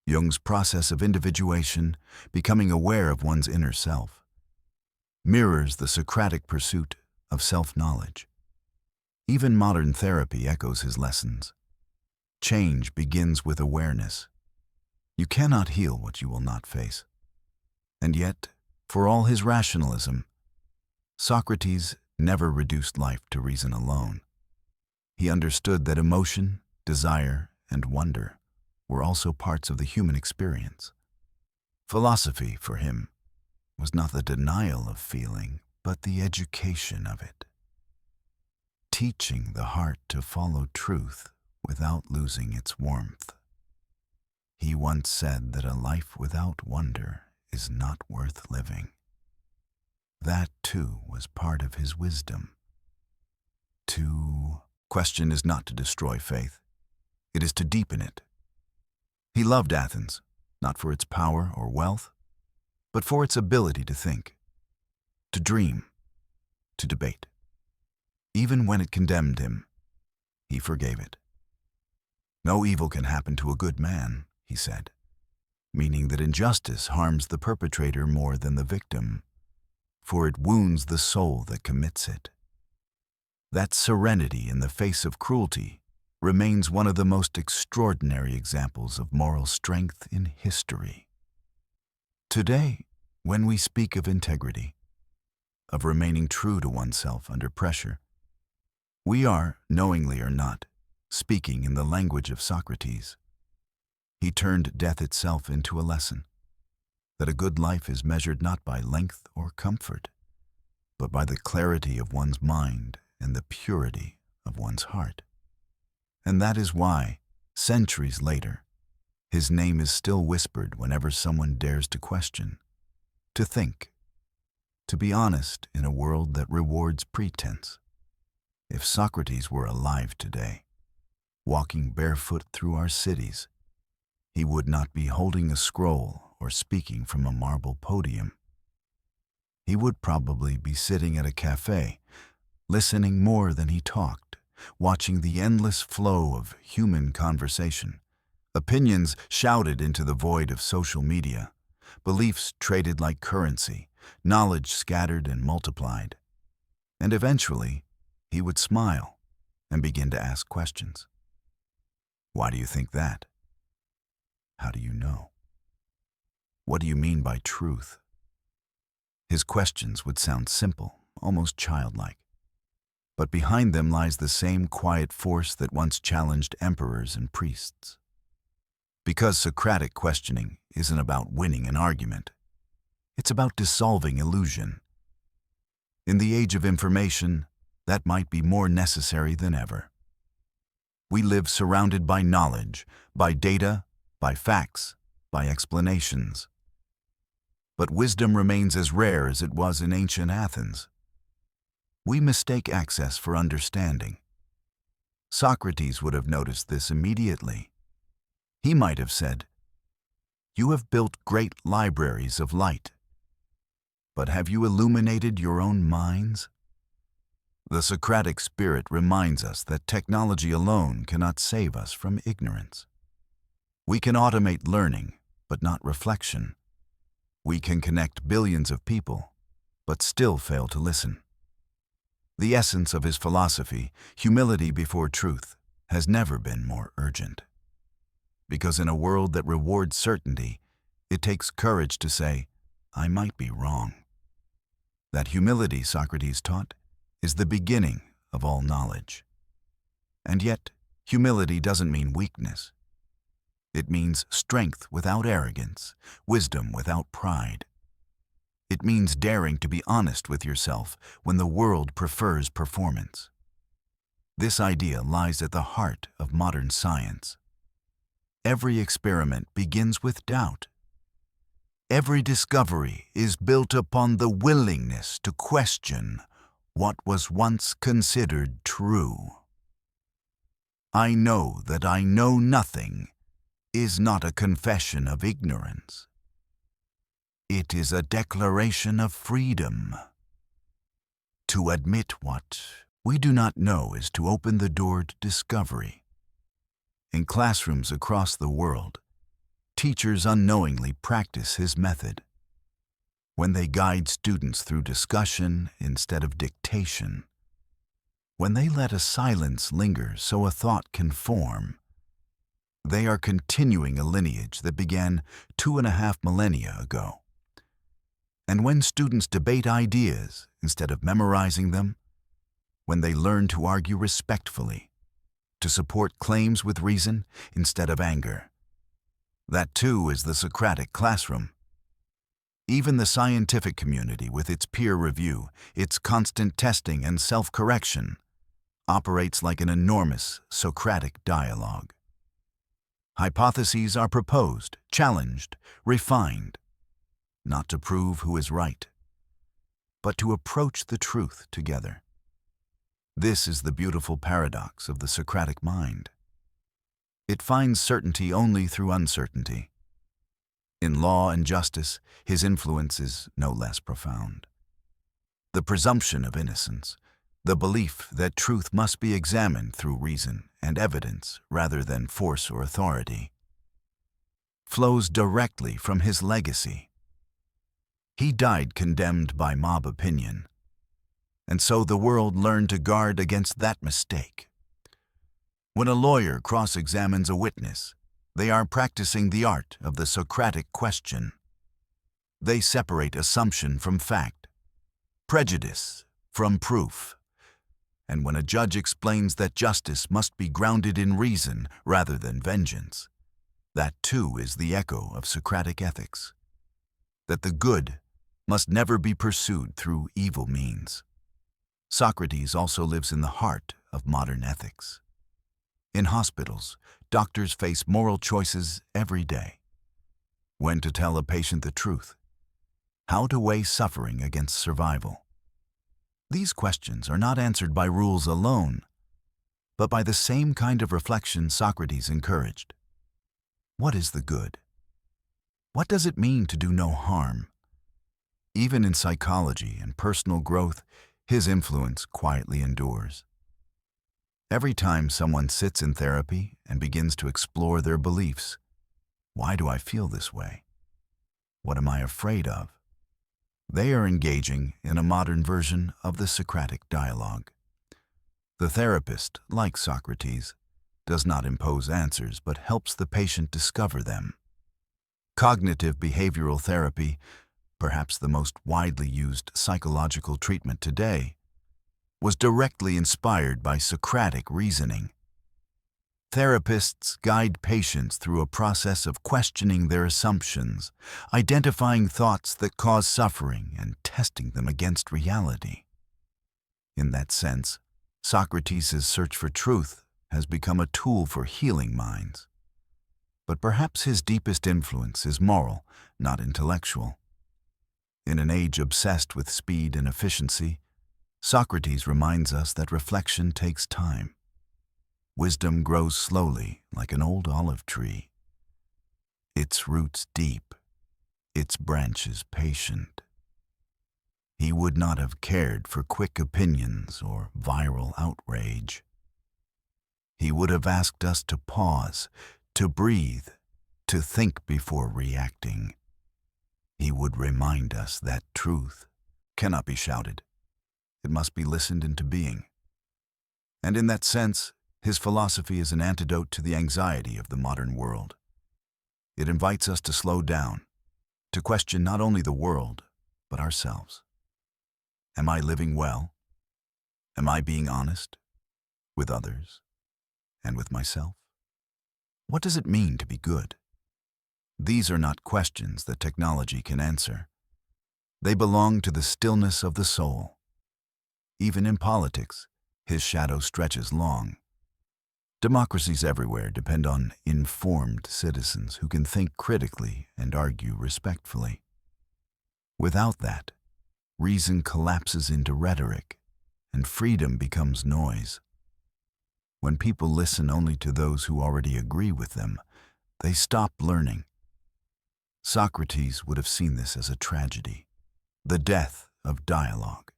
Jung's process of individuation, becoming aware of one's inner self, mirrors the Socratic pursuit of self-knowledge. Even modern therapy echoes his lessons. Change begins with awareness. You cannot heal what you will not face. And yet, for all his rationalism, Socrates never reduced life to reason alone. He understood that emotion, desire, and wonder were also parts of the human experience. Philosophy, for him, was not the denial of feeling, but the education of it. Teaching the heart to follow truth without losing its warmth. He once said that a life without wonder is not worth living. That, too, was part of his wisdom. To question is not to destroy faith. It is to deepen it. He loved Athens, not for its power or wealth, but for its ability to think, to dream, to debate. Even when it condemned him, he forgave it. No evil can happen to a good man, he said, meaning that injustice harms the perpetrator more than the victim, for it wounds the soul that commits it. That serenity in the face of cruelty remains one of the most extraordinary examples of moral strength in history. Today, when we speak of integrity, of remaining true to oneself under pressure, we are, knowingly or not, speaking in the language of Socrates. He turned death itself into a lesson, that a good life is measured not by length or comfort, but by the clarity of one's mind and the purity of one's heart. And that is why, centuries later, his name is still whispered whenever someone dares to question, to think, to be honest in a world that rewards pretense. If Socrates were alive today, walking barefoot through our cities, he would not be holding a scroll or speaking from a marble podium. He would probably be sitting at a cafe, listening more than he talked, watching the endless flow of human conversation, opinions shouted into the void of social media, beliefs traded like currency, knowledge scattered and multiplied. And eventually, he would smile and begin to ask questions. Why do you think that? How do you know? What do you mean by truth? His questions would sound simple, almost childlike. But behind them lies the same quiet force that once challenged emperors and priests. Because Socratic questioning isn't about winning an argument. It's about dissolving illusion. In the age of information, that might be more necessary than ever. We live surrounded by knowledge, by data, by facts, by explanations. But wisdom remains as rare as it was in ancient Athens. We mistake access for understanding. Socrates would have noticed this immediately. He might have said, "You have built great libraries of light, but have you illuminated your own minds?" The Socratic spirit reminds us that technology alone cannot save us from ignorance. We can automate learning, but not reflection. We can connect billions of people, but still fail to listen. The essence of his philosophy, humility before truth, has never been more urgent. Because in a world that rewards certainty, it takes courage to say, "I might be wrong." That humility, Socrates taught, is the beginning of all knowledge. And yet, humility doesn't mean weakness. It means strength without arrogance, wisdom without pride. It means daring to be honest with yourself when the world prefers performance. This idea lies at the heart of modern science. Every experiment begins with doubt. Every discovery is built upon the willingness to question what was once considered true. "I know that I know nothing" is not a confession of ignorance. It is a declaration of freedom. To admit what we do not know is to open the door to discovery. In classrooms across the world, teachers unknowingly practice his method. When they guide students through discussion instead of dictation, when they let a silence linger so a thought can form, they are continuing a lineage that began 2.5 millennia ago. And when students debate ideas instead of memorizing them, when they learn to argue respectfully, to support claims with reason instead of anger, that too is the Socratic classroom. Even the scientific community, with its peer review, its constant testing and self-correction, operates like an enormous Socratic dialogue. Hypotheses are proposed, challenged, refined, not to prove who is right, but to approach the truth together. This is the beautiful paradox of the Socratic mind. It finds certainty only through uncertainty. In law and justice, his influence is no less profound. The presumption of innocence, the belief that truth must be examined through reason and evidence rather than force or authority, flows directly from his legacy. He died condemned by mob opinion, and so the world learned to guard against that mistake. When a lawyer cross-examines a witness, they are practicing the art of the Socratic question. They separate assumption from fact, prejudice from proof. And when a judge explains that justice must be grounded in reason rather than vengeance, that too is the echo of Socratic ethics. That the good must never be pursued through evil means. Socrates also lives in the heart of modern ethics. In hospitals, doctors face moral choices every day. When to tell a patient the truth, how to weigh suffering against survival. These questions are not answered by rules alone, but by the same kind of reflection Socrates encouraged. What is the good? What does it mean to do no harm? Even in psychology and personal growth, his influence quietly endures. Every time someone sits in therapy and begins to explore their beliefs, why do I feel this way? What am I afraid of? They are engaging in a modern version of the Socratic dialogue. The therapist, like Socrates, does not impose answers but helps the patient discover them. Cognitive behavioral therapy, perhaps the most widely used psychological treatment today, was directly inspired by Socratic reasoning. Therapists guide patients through a process of questioning their assumptions, identifying thoughts that cause suffering, and testing them against reality. In that sense, Socrates' search for truth has become a tool for healing minds. But perhaps his deepest influence is moral, not intellectual. In an age obsessed with speed and efficiency, Socrates reminds us that reflection takes time. Wisdom grows slowly like an old olive tree. Its roots deep, its branches patient. He would not have cared for quick opinions or viral outrage. He would have asked us to pause, to breathe, to think before reacting. He would remind us that truth cannot be shouted. It must be listened into being. And in that sense, his philosophy is an antidote to the anxiety of the modern world. It invites us to slow down, to question not only the world, but ourselves. Am I living well? Am I being honest with others and with myself? What does it mean to be good? These are not questions that technology can answer. They belong to the stillness of the soul. Even in politics, his shadow stretches long. Democracies everywhere depend on informed citizens who can think critically and argue respectfully. Without that, reason collapses into rhetoric, and freedom becomes noise. When people listen only to those who already agree with them, they stop learning. Socrates would have seen this as a tragedy, the death of dialogue.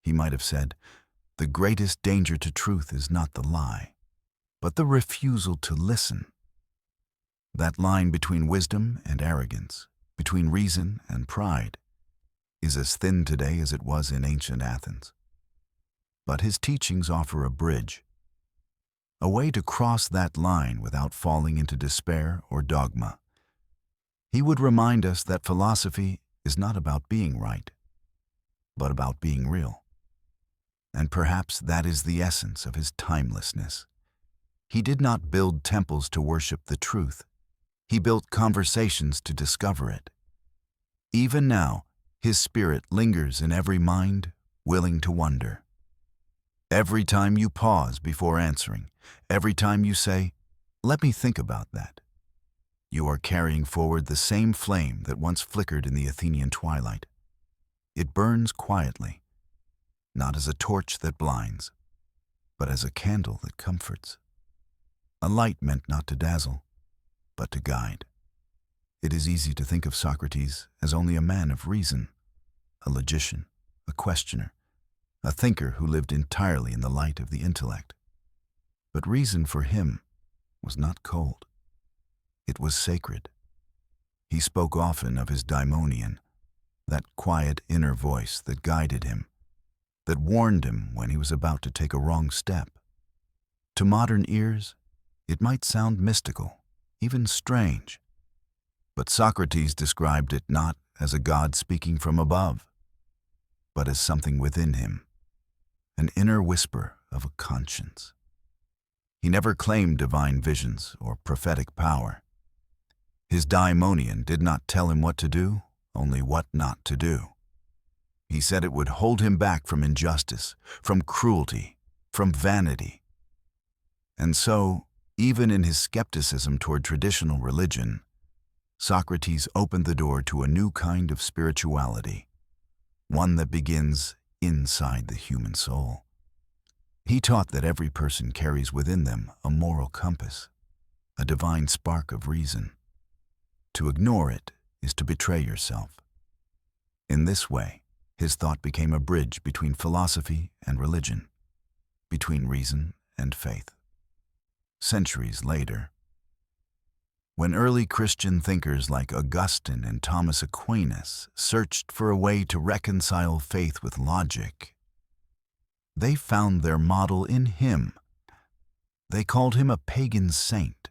He might have said, "The greatest danger to truth is not the lie, but the refusal to listen." That line between wisdom and arrogance, between reason and pride, is as thin today as it was in ancient Athens. But his teachings offer a bridge, a way to cross that line without falling into despair or dogma. He would remind us that philosophy is not about being right, but about being real. And perhaps that is the essence of his timelessness. He did not build temples to worship the truth. He built conversations to discover it. Even now, his spirit lingers in every mind, willing to wonder. Every time you pause before answering, every time you say, "Let me think about that," you are carrying forward the same flame that once flickered in the Athenian twilight. It burns quietly, not as a torch that blinds, but as a candle that comforts. A light meant not to dazzle, but to guide. It is easy to think of Socrates as only a man of reason, a logician, a questioner, a thinker who lived entirely in the light of the intellect. But reason for him was not cold. It was sacred. He spoke often of his daimonion, that quiet inner voice that guided him, that warned him when he was about to take a wrong step. To modern ears, it might sound mystical, even strange. But Socrates described it not as a god speaking from above, but as something within him, an inner whisper of a conscience. He never claimed divine visions or prophetic power. His daimonion did not tell him what to do, only what not to do. He said it would hold him back from injustice, from cruelty, from vanity. And so, even in his skepticism toward traditional religion, Socrates opened the door to a new kind of spirituality, one that begins inside the human soul. He taught that every person carries within them a moral compass, a divine spark of reason. To ignore it is to betray yourself. In this way, his thought became a bridge between philosophy and religion, between reason and faith. Centuries later, when early Christian thinkers like Augustine and Thomas Aquinas searched for a way to reconcile faith with logic, they found their model in him. They called him a pagan saint.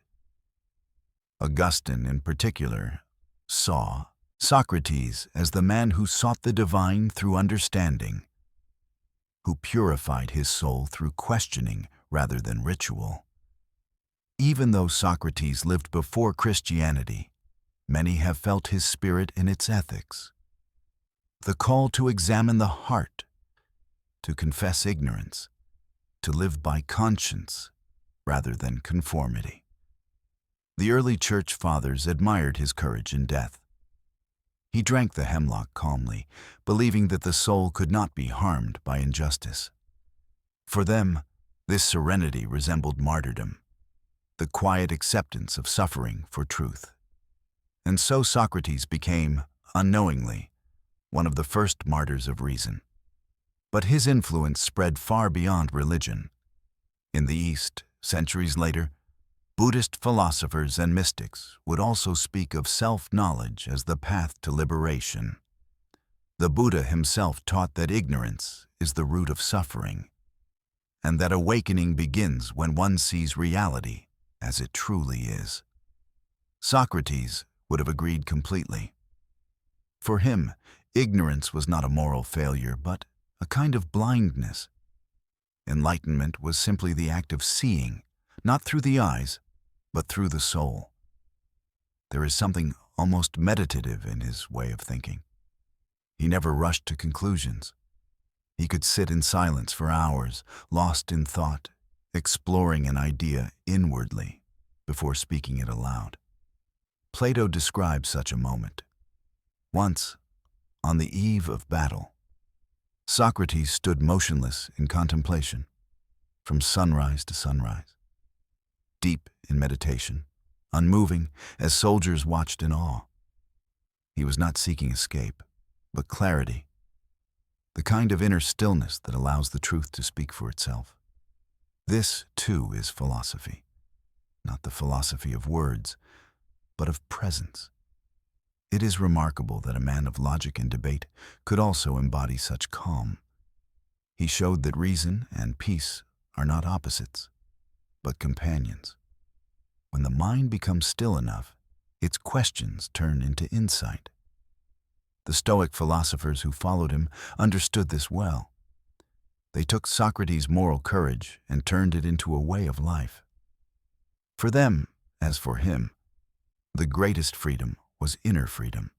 Augustine, in particular, saw Socrates as the man who sought the divine through understanding, who purified his soul through questioning rather than ritual. Even though Socrates lived before Christianity, many have felt his spirit in its ethics. The call to examine the heart, to confess ignorance, to live by conscience rather than conformity. The early church fathers admired his courage in death. He drank the hemlock calmly, believing that the soul could not be harmed by injustice. For them, this serenity resembled martyrdom, the quiet acceptance of suffering for truth. And so Socrates became, unknowingly, one of the first martyrs of reason. But his influence spread far beyond religion. In the East, centuries later, Buddhist philosophers and mystics would also speak of self-knowledge as the path to liberation. The Buddha himself taught that ignorance is the root of suffering, and that awakening begins when one sees reality as it truly is. Socrates would have agreed completely. For him, ignorance was not a moral failure, but a kind of blindness. Enlightenment was simply the act of seeing, not through the eyes, but through the soul. There is something almost meditative in his way of thinking. He never rushed to conclusions. He could sit in silence for hours, lost in thought, exploring an idea inwardly before speaking it aloud. Plato describes such a moment. Once, on the eve of battle, Socrates stood motionless in contemplation, from sunrise to sunrise, deep in meditation, unmoving as soldiers watched in awe. He was not seeking escape, but clarity, the kind of inner stillness that allows the truth to speak for itself. This, too, is philosophy, not the philosophy of words, but of presence. It is remarkable that a man of logic and debate could also embody such calm. He showed that reason and peace are not opposites, but companions. When the mind becomes still enough, its questions turn into insight. The Stoic philosophers who followed him understood this well. They took Socrates' moral courage and turned it into a way of life. For them, as for him, the greatest freedom was inner freedom,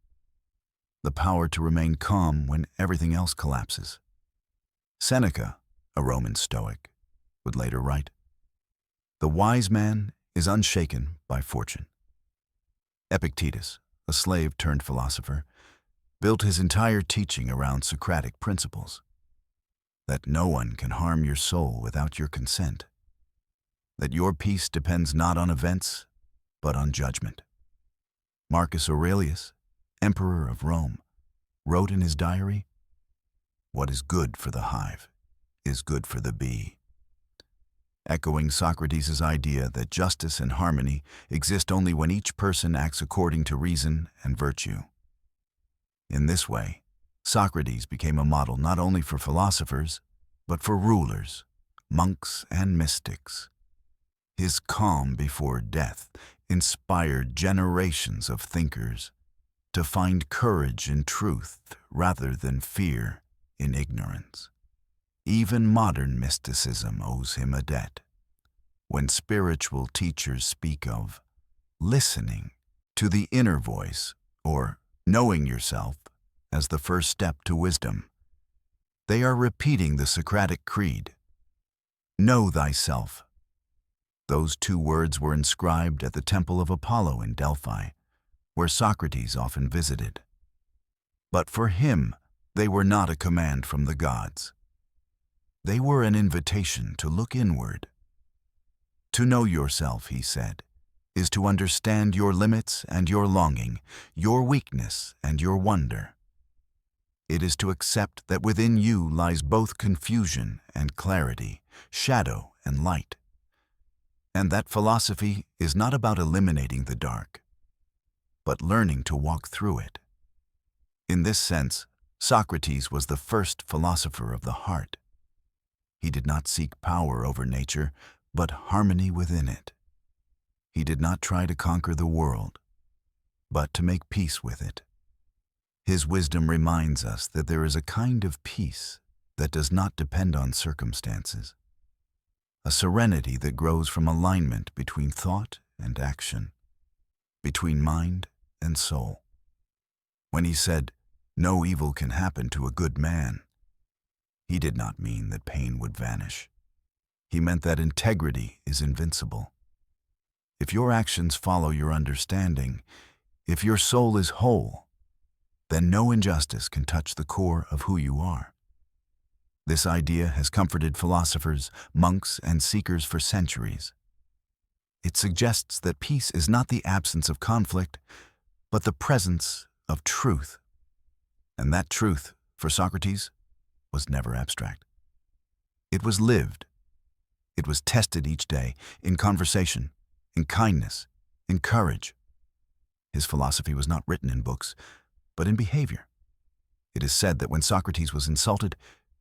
the power to remain calm when everything else collapses. Seneca, a Roman Stoic, would later write, "The wise man is unshaken by fortune." Epictetus, a slave turned philosopher, built his entire teaching around Socratic principles. That no one can harm your soul without your consent. That your peace depends not on events, but on judgment. Marcus Aurelius, Emperor of Rome, wrote in his diary, "What is good for the hive is good for the bee," echoing Socrates' idea that justice and harmony exist only when each person acts according to reason and virtue. In this way, Socrates became a model not only for philosophers, but for rulers, monks, and mystics. His calm before death inspired generations of thinkers to find courage in truth rather than fear in ignorance. Even modern mysticism owes him a debt. When spiritual teachers speak of listening to the inner voice or knowing yourself as the first step to wisdom, they are repeating the Socratic creed. Know thyself. Those two words were inscribed at the Temple of Apollo in Delphi, where Socrates often visited. But for him, they were not a command from the gods. They were an invitation to look inward. To know yourself, he said, is to understand your limits and your longing, your weakness and your wonder. It is to accept that within you lies both confusion and clarity, shadow and light. And that philosophy is not about eliminating the dark, but learning to walk through it. In this sense, Socrates was the first philosopher of the heart. He did not seek power over nature, but harmony within it. He did not try to conquer the world, but to make peace with it. His wisdom reminds us that there is a kind of peace that does not depend on circumstances, a serenity that grows from alignment between thought and action, between mind and soul. When he said, "No evil can happen to a good man," he did not mean that pain would vanish. He meant that integrity is invincible. If your actions follow your understanding, if your soul is whole, then no injustice can touch the core of who you are. This idea has comforted philosophers, monks, and seekers for centuries. It suggests that peace is not the absence of conflict, but the presence of truth. And that truth, for Socrates, was never abstract. It was lived. It was tested each day, in conversation, in kindness, in courage. His philosophy was not written in books, but in behavior. It is said that when Socrates was insulted,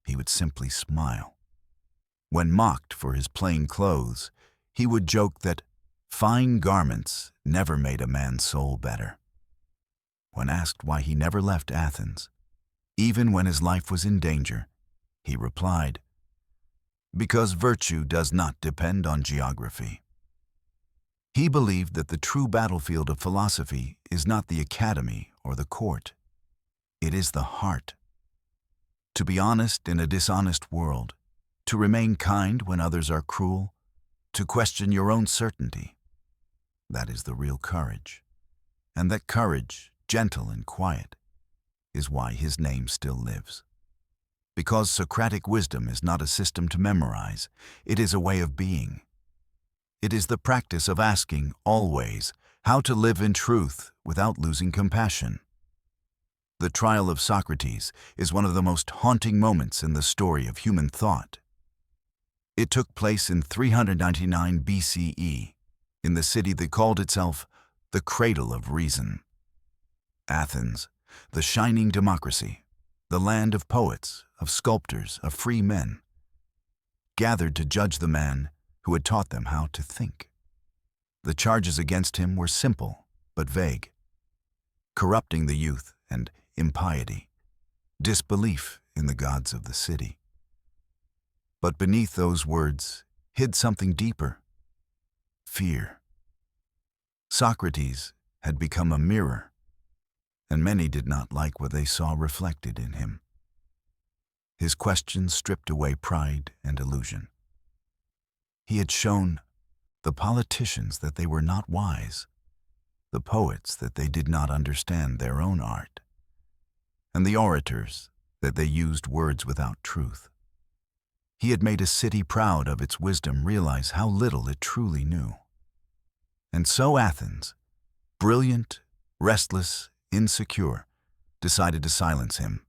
he would simply smile. When mocked for his plain clothes, he would joke that fine garments never made a man's soul better. When asked why he never left Athens, even when his life was in danger, he replied, "Because virtue does not depend on geography." He believed that the true battlefield of philosophy is not the academy or the court. It is the heart. To be honest in a dishonest world, to remain kind when others are cruel, to question your own certainty. That is the real courage. And that courage, gentle and quiet, is why his name still lives. Because Socratic wisdom is not a system to memorize, it is a way of being. It is the practice of asking, always, how to live in truth without losing compassion. The trial of Socrates is one of the most haunting moments in the story of human thought. It took place in 399 BCE, in the city that called itself the Cradle of Reason. Athens, the shining democracy, the land of poets, of sculptors, of free men, gathered to judge the man who had taught them how to think. The charges against him were simple but vague: corrupting the youth and impiety, disbelief in the gods of the city. But beneath those words hid something deeper: fear. Socrates had become a mirror, and many did not like what they saw reflected in him. His questions stripped away pride and illusion. He had shown the politicians that they were not wise, the poets that they did not understand their own art, and the orators that they used words without truth. He had made a city proud of its wisdom realize how little it truly knew. And so Athens, brilliant, restless, insecure, decided to silence him.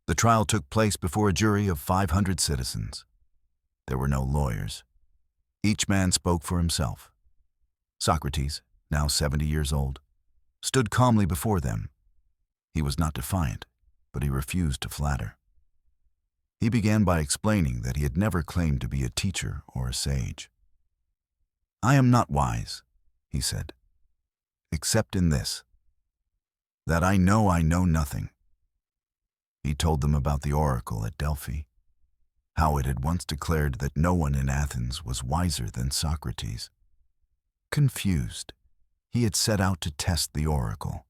The trial took place before a jury of 500 citizens. There were no lawyers. Each man spoke for himself. Socrates, now 70 years old, stood calmly before them. He was not defiant, but he refused to flatter. He began by explaining that he had never claimed to be a teacher or a sage. "I am not wise," he said, "except in this, that I know nothing." He told them about the oracle at Delphi, how it had once declared that no one in Athens was wiser than Socrates. Confused, he had set out to test the oracle.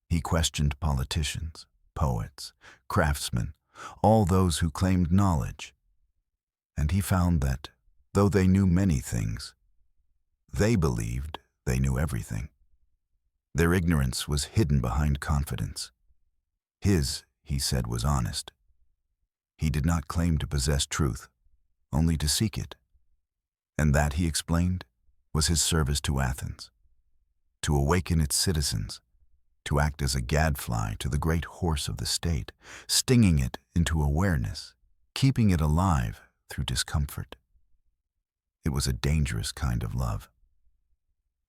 He questioned politicians, poets, craftsmen, all those who claimed knowledge. And he found that, though they knew many things, they believed they knew everything. Their ignorance was hidden behind confidence. His, he said, was honest. He did not claim to possess truth, only to seek it. And that, he explained, was his service to Athens, to awaken its citizens, to act as a gadfly to the great horse of the state, stinging it into awareness, keeping it alive through discomfort. It was a dangerous kind of love,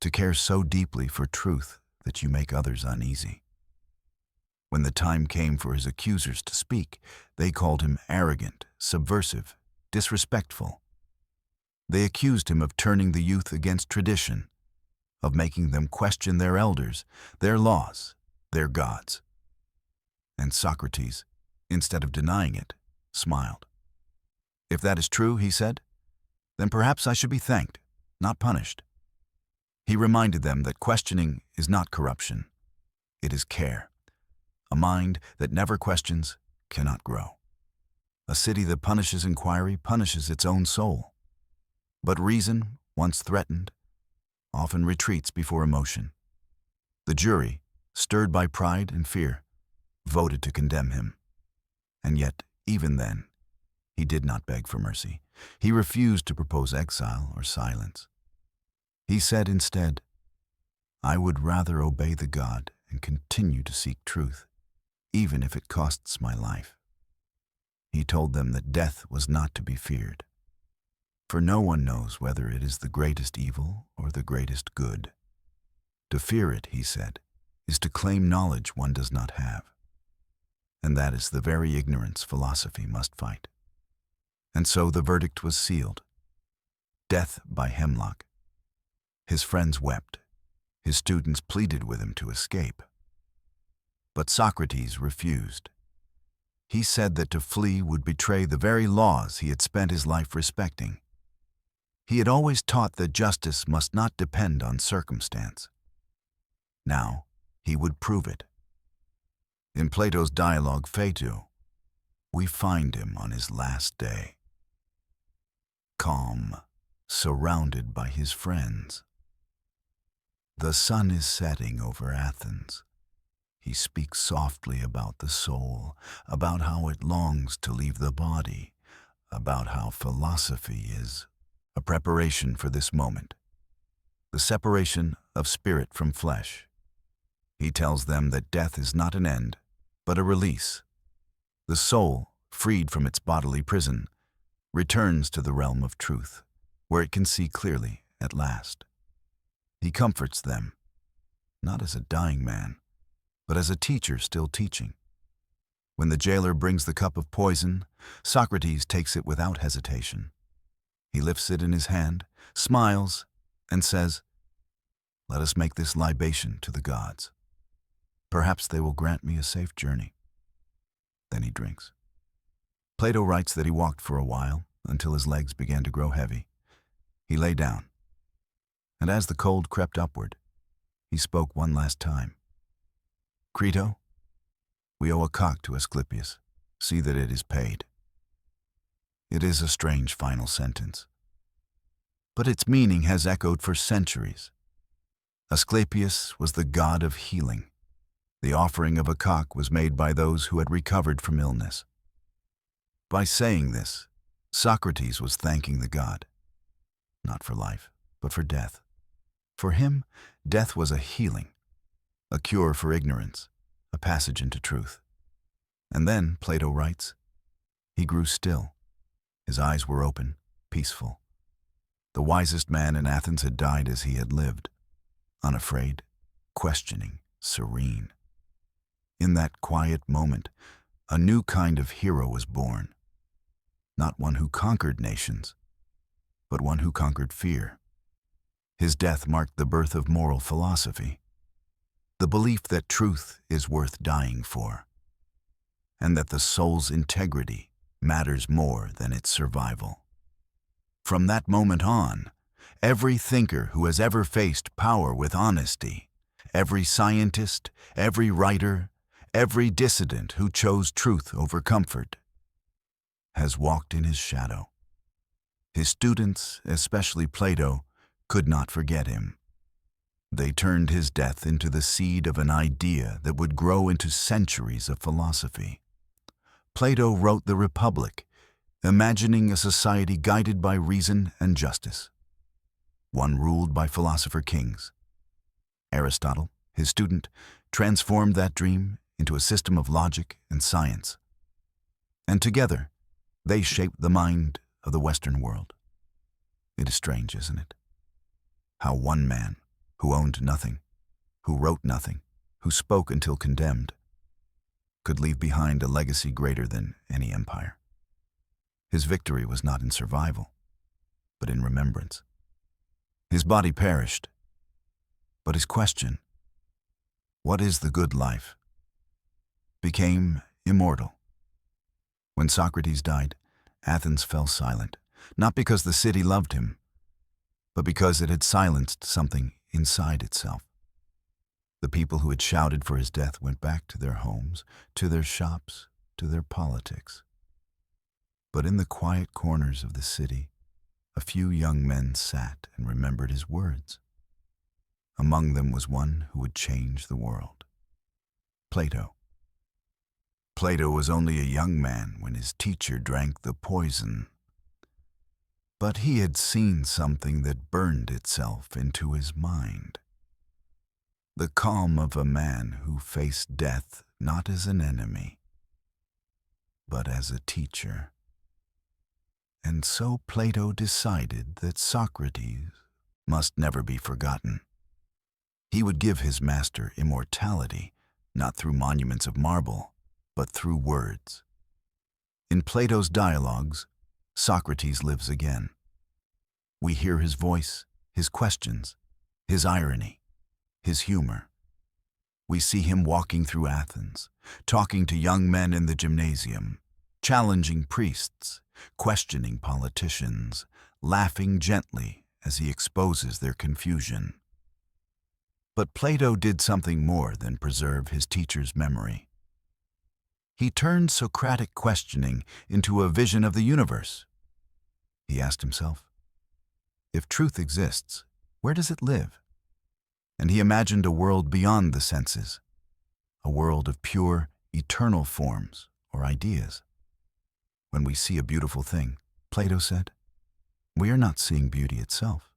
to care so deeply for truth that you make others uneasy. When the time came for his accusers to speak, they called him arrogant, subversive, disrespectful. They accused him of turning the youth against tradition, of making them question their elders, their laws, their gods. And Socrates, instead of denying it, smiled. "If that is true," he said, "then perhaps I should be thanked, not punished." He reminded them that questioning is not corruption, it is care. A mind that never questions cannot grow. A city that punishes inquiry punishes its own soul. But reason, once threatened, often retreats before emotion. The jury, stirred by pride and fear, voted to condemn him. And yet, even then, he did not beg for mercy. He refused to propose exile or silence. He said instead, "I would rather obey the God and continue to seek truth, even if it costs my life." He told them that death was not to be feared, for no one knows whether it is the greatest evil or the greatest good. To fear it, he said, is to claim knowledge one does not have. and that is the very ignorance philosophy must fight. And so the verdict was sealed. Death by hemlock. His friends wept. His students pleaded with him to escape. But Socrates refused. He said that to flee would betray the very laws he had spent his life respecting. He had always taught that justice must not depend on circumstance. Now he would prove it. In Plato's dialogue Phaedo, we find him on his last day, calm, surrounded by his friends. The sun is setting over Athens. He speaks softly about the soul, about how it longs to leave the body, about how philosophy is a preparation for this moment, the separation of spirit from flesh. He tells them that death is not an end, but a release. The soul, freed from its bodily prison, returns to the realm of truth, where it can see clearly at last. He comforts them, not as a dying man, but as a teacher still teaching. When the jailer brings the cup of poison, Socrates takes it without hesitation. He lifts it in his hand, smiles, and says, "Let us make this libation to the gods. Perhaps they will grant me a safe journey." Then he drinks. Plato writes that he walked for a while until his legs began to grow heavy. He lay down, and as the cold crept upward, he spoke one last time. "Crito, we owe a cock to Asclepius. See that it is paid." It is a strange final sentence, but its meaning has echoed for centuries. Asclepius was the god of healing. The offering of a cock was made by those who had recovered from illness. By saying this, Socrates was thanking the god, not for life, but for death. For him, death was a healing, a cure for ignorance, a passage into truth. And then, Plato writes, he grew still. His eyes were open, peaceful. The wisest man in Athens had died as he had lived, unafraid, questioning, serene. In that quiet moment, a new kind of hero was born. Not one who conquered nations, but one who conquered fear. His death marked the birth of moral philosophy, the belief that truth is worth dying for, and that the soul's integrity matters more than its survival. From that moment on, every thinker who has ever faced power with honesty, every scientist, every writer, every dissident who chose truth over comfort, has walked in his shadow. His students, especially Plato, could not forget him. They turned his death into the seed of an idea that would grow into centuries of philosophy. Plato wrote the Republic, imagining a society guided by reason and justice, one ruled by philosopher kings. Aristotle, his student, transformed that dream into a system of logic and science. And together, they shaped the mind of the Western world. It is strange, isn't it? How one man, who owned nothing, who wrote nothing, who spoke until condemned, could leave behind a legacy greater than any empire. His victory was not in survival, but in remembrance. His body perished, but his question, "What is the good life?" became immortal. When Socrates died, Athens fell silent, not because the city loved him, but because it had silenced something inside itself. The people who had shouted for his death went back to their homes, to their shops, to their politics. But in the quiet corners of the city, a few young men sat and remembered his words. Among them was one who would change the world. Plato. Plato was only a young man when his teacher drank the poison. But he had seen something that burned itself into his mind. The calm of a man who faced death not as an enemy, but as a teacher. And so Plato decided that Socrates must never be forgotten. He would give his master immortality, not through monuments of marble, but through words. In Plato's dialogues, Socrates lives again. We hear his voice, his questions, his irony, his humor. We see him walking through Athens, talking to young men in the gymnasium, challenging priests, questioning politicians, laughing gently as he exposes their confusion. But Plato did something more than preserve his teacher's memory. He turned Socratic questioning into a vision of the universe. He asked himself, if truth exists, where does it live? And he imagined a world beyond the senses, a world of pure, eternal forms or ideas. When we see a beautiful thing, Plato said, we are not seeing beauty itself,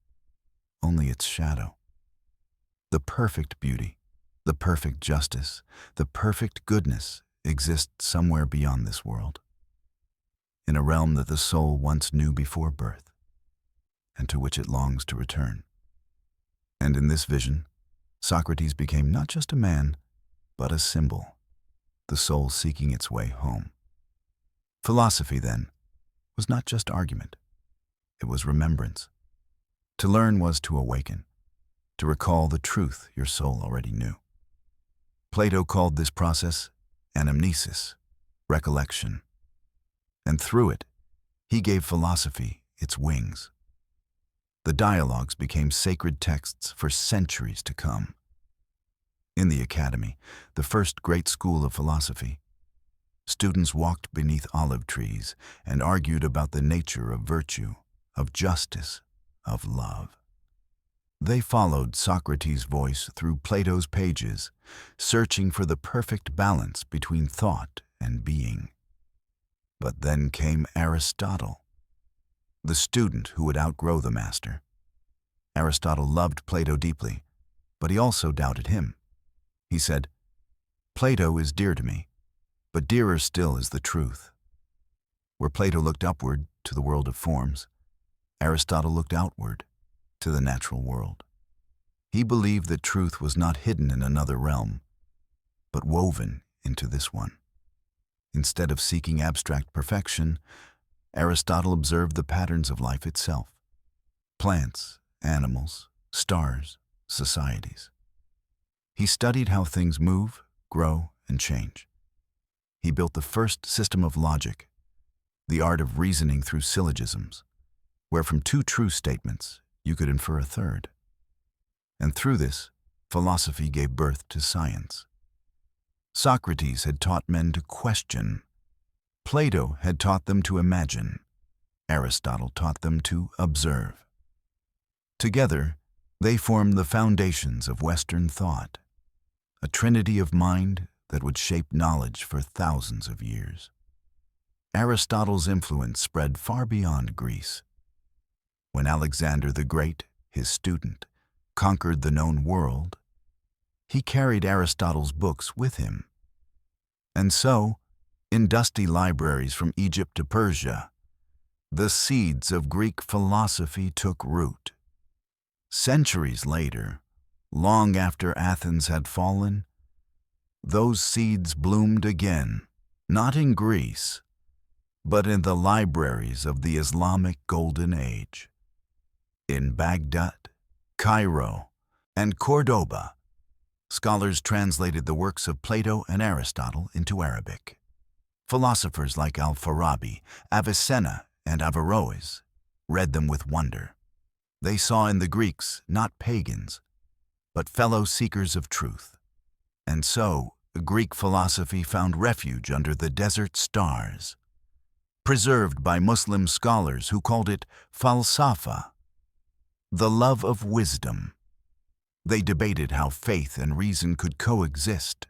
only its shadow. The perfect beauty, the perfect justice, the perfect goodness exists somewhere beyond this world, in a realm that the soul once knew before birth, and to which it longs to return. And in this vision, Socrates became not just a man, but a symbol, the soul seeking its way home. Philosophy, then, was not just argument. It was remembrance. To learn was to awaken, to recall the truth your soul already knew. Plato called this process anamnesis, recollection. And through it, he gave philosophy its wings. The dialogues became sacred texts for centuries to come. In the academy, the first great school of philosophy, students walked beneath olive trees and argued about the nature of virtue, of justice, of love. They followed Socrates' voice through Plato's pages, searching for the perfect balance between thought and being. But then came Aristotle, the student who would outgrow the master. Aristotle loved Plato deeply, but he also doubted him. He said, Plato is dear to me, but dearer still is the truth. Where Plato looked upward to the world of forms, Aristotle looked outward to the natural world. He believed that truth was not hidden in another realm, but woven into this one. Instead of seeking abstract perfection, Aristotle observed the patterns of life itself: plants, animals, stars, societies. He studied how things move, grow, and change. He built the first system of logic, the art of reasoning through syllogisms, where from two true statements you could infer a third. And through this, philosophy gave birth to science. Socrates had taught men to question. Plato had taught them to imagine. Aristotle taught them to observe. Together, they formed the foundations of Western thought, a trinity of mind that would shape knowledge for thousands of years. Aristotle's influence spread far beyond Greece. When Alexander the Great, his student, conquered the known world, he carried Aristotle's books with him. And so, in dusty libraries from Egypt to Persia, the seeds of Greek philosophy took root. Centuries later, long after Athens had fallen, those seeds bloomed again, not in Greece, but in the libraries of the Islamic Golden Age. In Baghdad, Cairo, and Cordoba, scholars translated the works of Plato and Aristotle into Arabic. Philosophers like Al-Farabi, Avicenna, and Averroes read them with wonder. They saw in the Greeks not pagans, but fellow seekers of truth. And so, Greek philosophy found refuge under the desert stars, preserved by Muslim scholars who called it falsafa, the love of wisdom. They debated how faith and reason could coexist,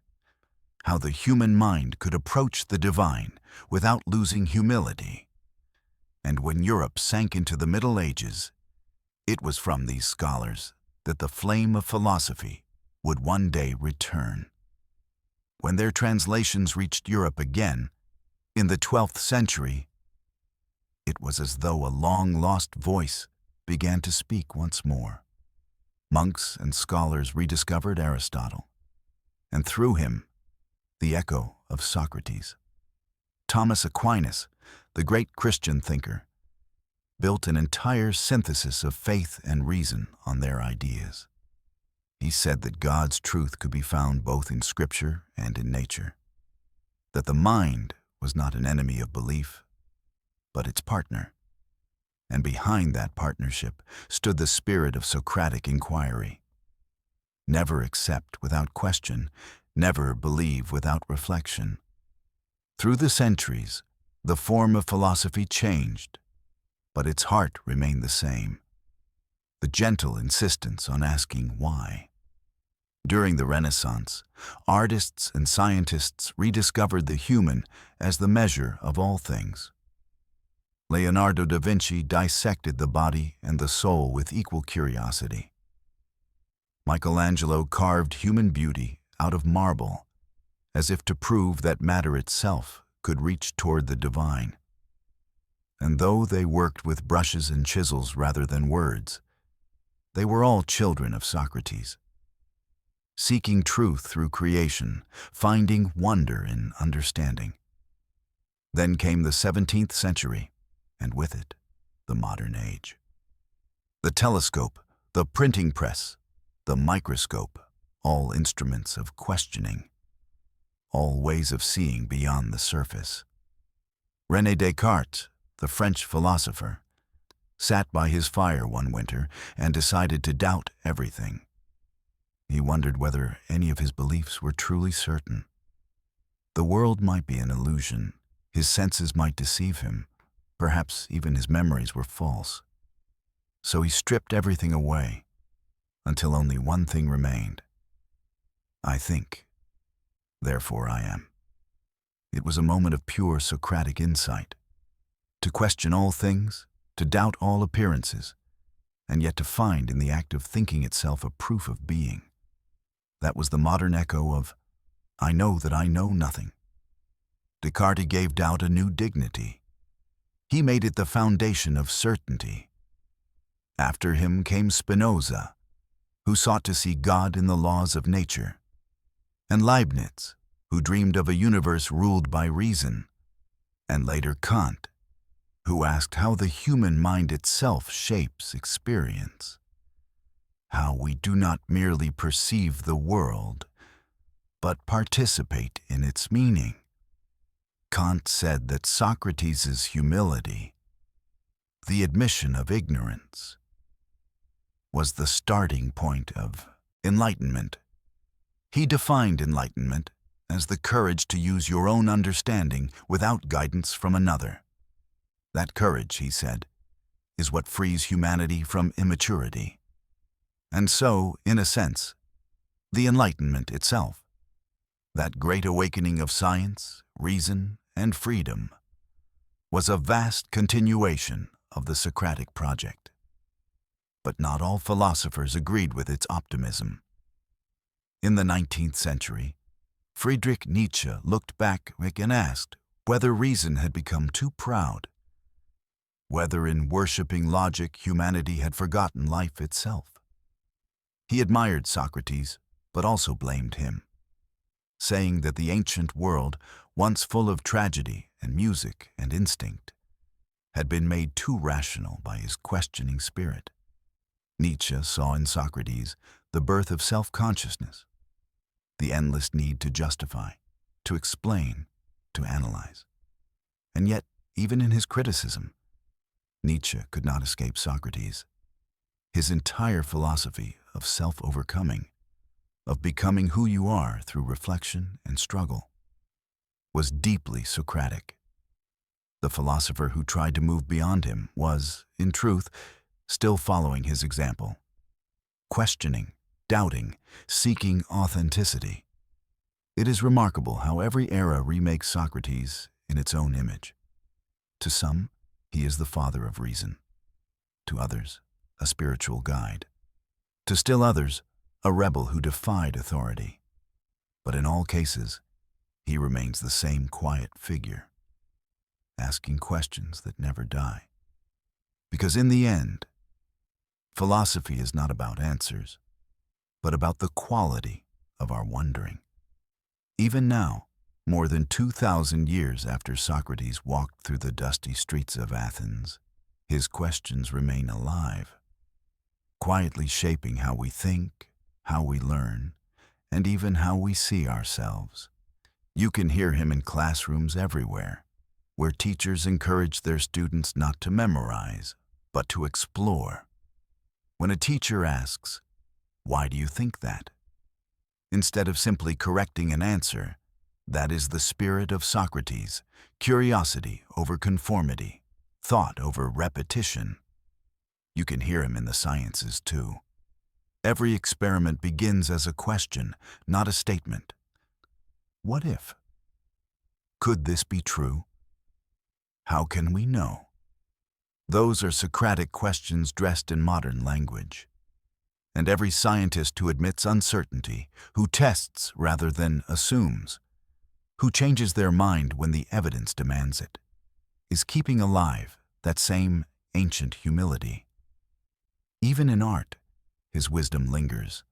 how the human mind could approach the divine without losing humility. And when Europe sank into the Middle Ages, it was from these scholars that the flame of philosophy would one day return. When their translations reached Europe again, in the 12th century, it was as though a long-lost voice began to speak once more. Monks and scholars rediscovered Aristotle, and through him, the echo of Socrates. Thomas Aquinas, the great Christian thinker, built an entire synthesis of faith and reason on their ideas. He said that God's truth could be found both in Scripture and in nature, that the mind was not an enemy of belief, but its partner, and behind that partnership stood the spirit of Socratic inquiry. Never accept without question, never believe without reflection. Through the centuries, the form of philosophy changed, but its heart remained the same, the gentle insistence on asking why. During the Renaissance, artists and scientists rediscovered the human as the measure of all things. Leonardo da Vinci dissected the body and the soul with equal curiosity. Michelangelo carved human beauty out of marble, as if to prove that matter itself could reach toward the divine. And though they worked with brushes and chisels rather than words, they were all children of Socrates, seeking truth through creation, finding wonder in understanding. Then came the 17th century, and with it, the modern age. The telescope, the printing press, the microscope, all instruments of questioning, all ways of seeing beyond the surface. René Descartes, the French philosopher, sat by his fire one winter and decided to doubt everything. He wondered whether any of his beliefs were truly certain. The world might be an illusion, his senses might deceive him, perhaps even his memories were false. So he stripped everything away, until only one thing remained. I think, therefore I am. It was a moment of pure Socratic insight. To question all things, to doubt all appearances, and yet to find in the act of thinking itself a proof of being. That was the modern echo of, I know that I know nothing. Descartes gave doubt a new dignity. He made it the foundation of certainty. After him came Spinoza, who sought to see God in the laws of nature, and Leibniz, who dreamed of a universe ruled by reason, and later Kant, who asked how the human mind itself shapes experience, how we do not merely perceive the world, but participate in its meaning. Kant said that Socrates' humility, the admission of ignorance, was the starting point of enlightenment. He defined enlightenment as the courage to use your own understanding without guidance from another. That courage, he said, is what frees humanity from immaturity. And so, in a sense, the Enlightenment itself, that great awakening of science, reason, and freedom, was a vast continuation of the Socratic project. But not all philosophers agreed with its optimism. In the 19th century, Friedrich Nietzsche looked back and asked whether reason had become too proud, whether in worshipping logic humanity had forgotten life itself. He admired Socrates, but also blamed him, saying that the ancient world, once full of tragedy and music and instinct, had been made too rational by his questioning spirit. Nietzsche saw in Socrates the birth of self-consciousness, the endless need to justify, to explain, to analyze. And yet, even in his criticism, Nietzsche could not escape Socrates. His entire philosophy of self-overcoming, of becoming who you are through reflection and struggle, was deeply Socratic. The philosopher who tried to move beyond him was, in truth, still following his example, questioning, doubting, seeking authenticity. It is remarkable how every era remakes Socrates in its own image. To some, he is the father of reason. To others, a spiritual guide. To still others, a rebel who defied authority. But in all cases, he remains the same quiet figure, asking questions that never die. Because in the end, philosophy is not about answers, but about the quality of our wondering. Even now, More than 2,000 years after Socrates walked through the dusty streets of Athens, his questions remain alive, quietly shaping how we think, how we learn, and even how we see ourselves. You can hear him in classrooms everywhere, where teachers encourage their students not to memorize, but to explore. When a teacher asks, "Why do you think that?" instead of simply correcting an answer, that is the spirit of Socrates: curiosity over conformity, thought over repetition. You can hear him in the sciences too. Every experiment begins as a question, not a statement. What if? Could this be true? How can we know? Those are Socratic questions dressed in modern language. And every scientist who admits uncertainty, who tests rather than assumes, who changes their mind when the evidence demands it, is keeping alive that same ancient humility. Even in art, his wisdom lingers.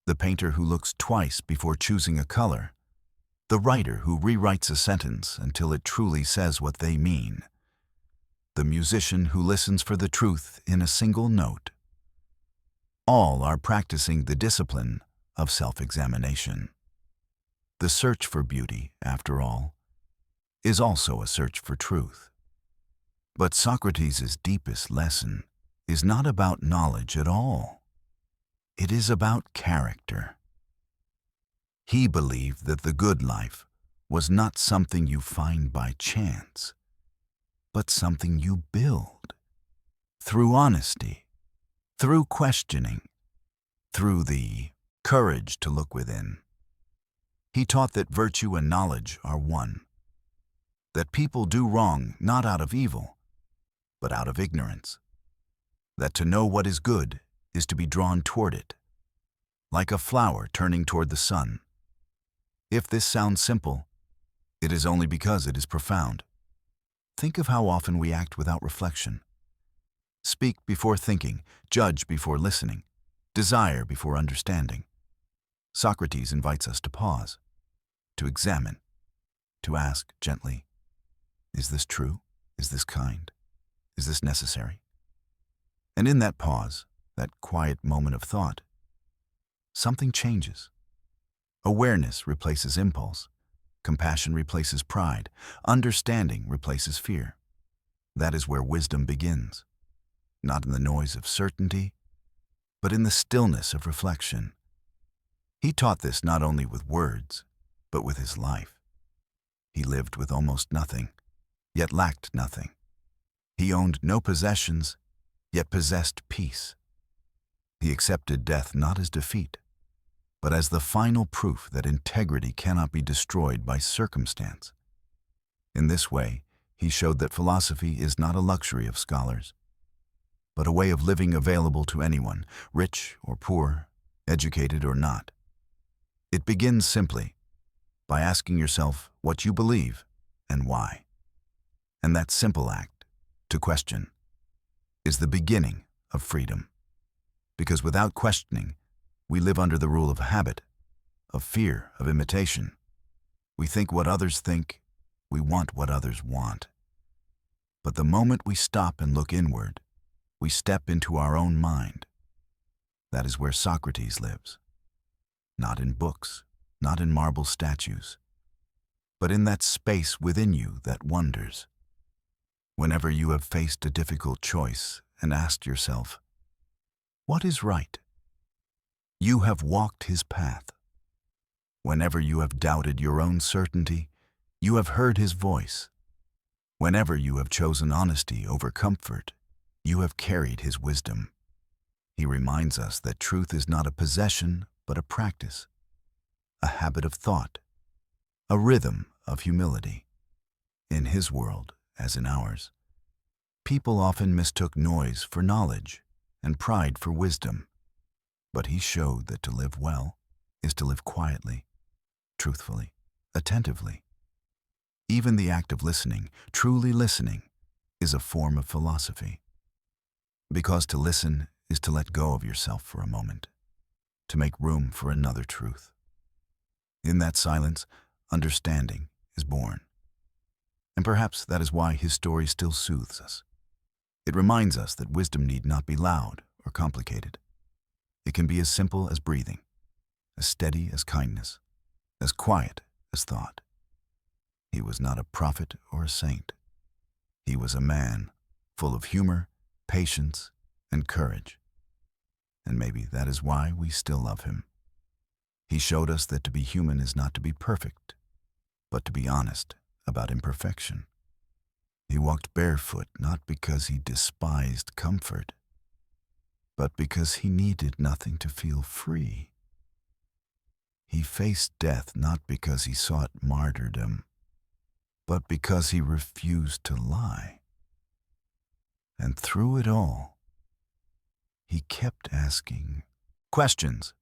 The painter who looks twice before choosing a color, the writer who rewrites a sentence until it truly says what they mean, the musician who listens for the truth in a single note. All are practicing the discipline of self-examination. The search for beauty, after all, is also a search for truth. But Socrates' deepest lesson is not about knowledge at all. It is about character. He believed that the good life was not something you find by chance, but something you build through honesty, through questioning, through the courage to look within. He taught that virtue and knowledge are one, that people do wrong not out of evil, but out of ignorance, that to know what is good is to be drawn toward it, like a flower turning toward the sun. If this sounds simple, it is only because it is profound. Think of how often we act without reflection. Speak before thinking, judge before listening, desire before understanding. Socrates invites us to pause, to examine, to ask gently, is this true? Is this kind? Is this necessary? And in that pause, that quiet moment of thought, something changes. Awareness replaces impulse. Compassion replaces pride. Understanding replaces fear. That is where wisdom begins. Not in the noise of certainty, but in the stillness of reflection. He taught this not only with words, but with his life. He lived with almost nothing, yet lacked nothing. He owned no possessions, yet possessed peace. He accepted death not as defeat, but as the final proof that integrity cannot be destroyed by circumstance. In this way, he showed that philosophy is not a luxury of scholars, but a way of living available to anyone, rich or poor, educated or not. It begins simply by asking yourself what you believe and why. And that simple act, to question, is the beginning of freedom. Because without questioning, we live under the rule of habit, of fear, of imitation. We think what others think, we want what others want. But the moment we stop and look inward, we step into our own mind. That is where Socrates lives. Not in books, not in marble statues, but in that space within you that wonders. Whenever you have faced a difficult choice and asked yourself, what is right? You have walked his path. Whenever you have doubted your own certainty, you have heard his voice. Whenever you have chosen honesty over comfort, you have carried his wisdom. He reminds us that truth is not a possession, but a practice, a habit of thought, a rhythm of humility. In his world, as in ours, people often mistook noise for knowledge and pride for wisdom. But he showed that to live well is to live quietly, truthfully, attentively. Even the act of listening, truly listening, is a form of philosophy. Because to listen is to let go of yourself for a moment, to make room for another truth. In that silence, understanding is born. And perhaps that is why his story still soothes us. It reminds us that wisdom need not be loud or complicated. It can be as simple as breathing, as steady as kindness, as quiet as thought. He was not a prophet or a saint. He was a man full of humor, patience, and courage. And maybe that is why we still love him. He showed us that to be human is not to be perfect, but to be honest about imperfection. He walked barefoot not because he despised comfort, but because he needed nothing to feel free. He faced death not because he sought martyrdom, but because he refused to lie. And through it all, he kept asking questions,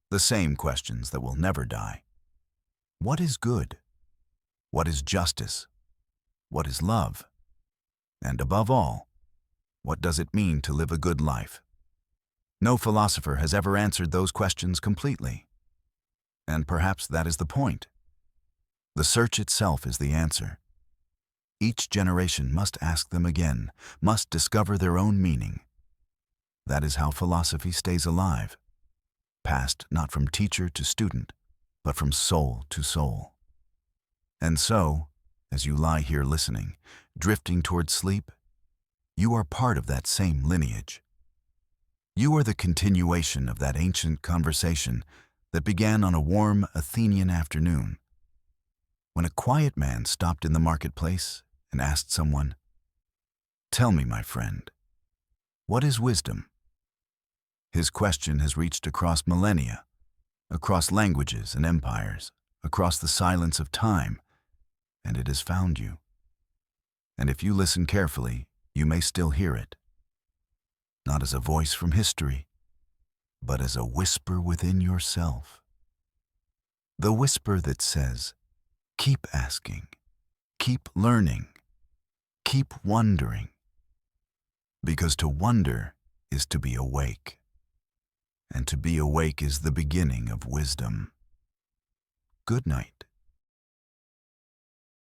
the same questions that will never die. What is good? What is justice? What is love? And above all, what does it mean to live a good life? No philosopher has ever answered those questions completely. And perhaps that is the point. The search itself is the answer. Each generation must ask them again, must discover their own meaning. That is how philosophy stays alive, passed not from teacher to student, but from soul to soul. And so, as you lie here listening, drifting toward sleep, you are part of that same lineage. You are the continuation of that ancient conversation that began on a warm Athenian afternoon, when a quiet man stopped in the marketplace and asked someone, "Tell me, my friend, what is wisdom?" His question has reached across millennia, across languages and empires, across the silence of time, and it has found you. And if you listen carefully, you may still hear it, not as a voice from history, but as a whisper within yourself. The whisper that says, keep asking, keep learning, keep wondering. Because to wonder is to be awake, and to be awake is the beginning of wisdom. Good night.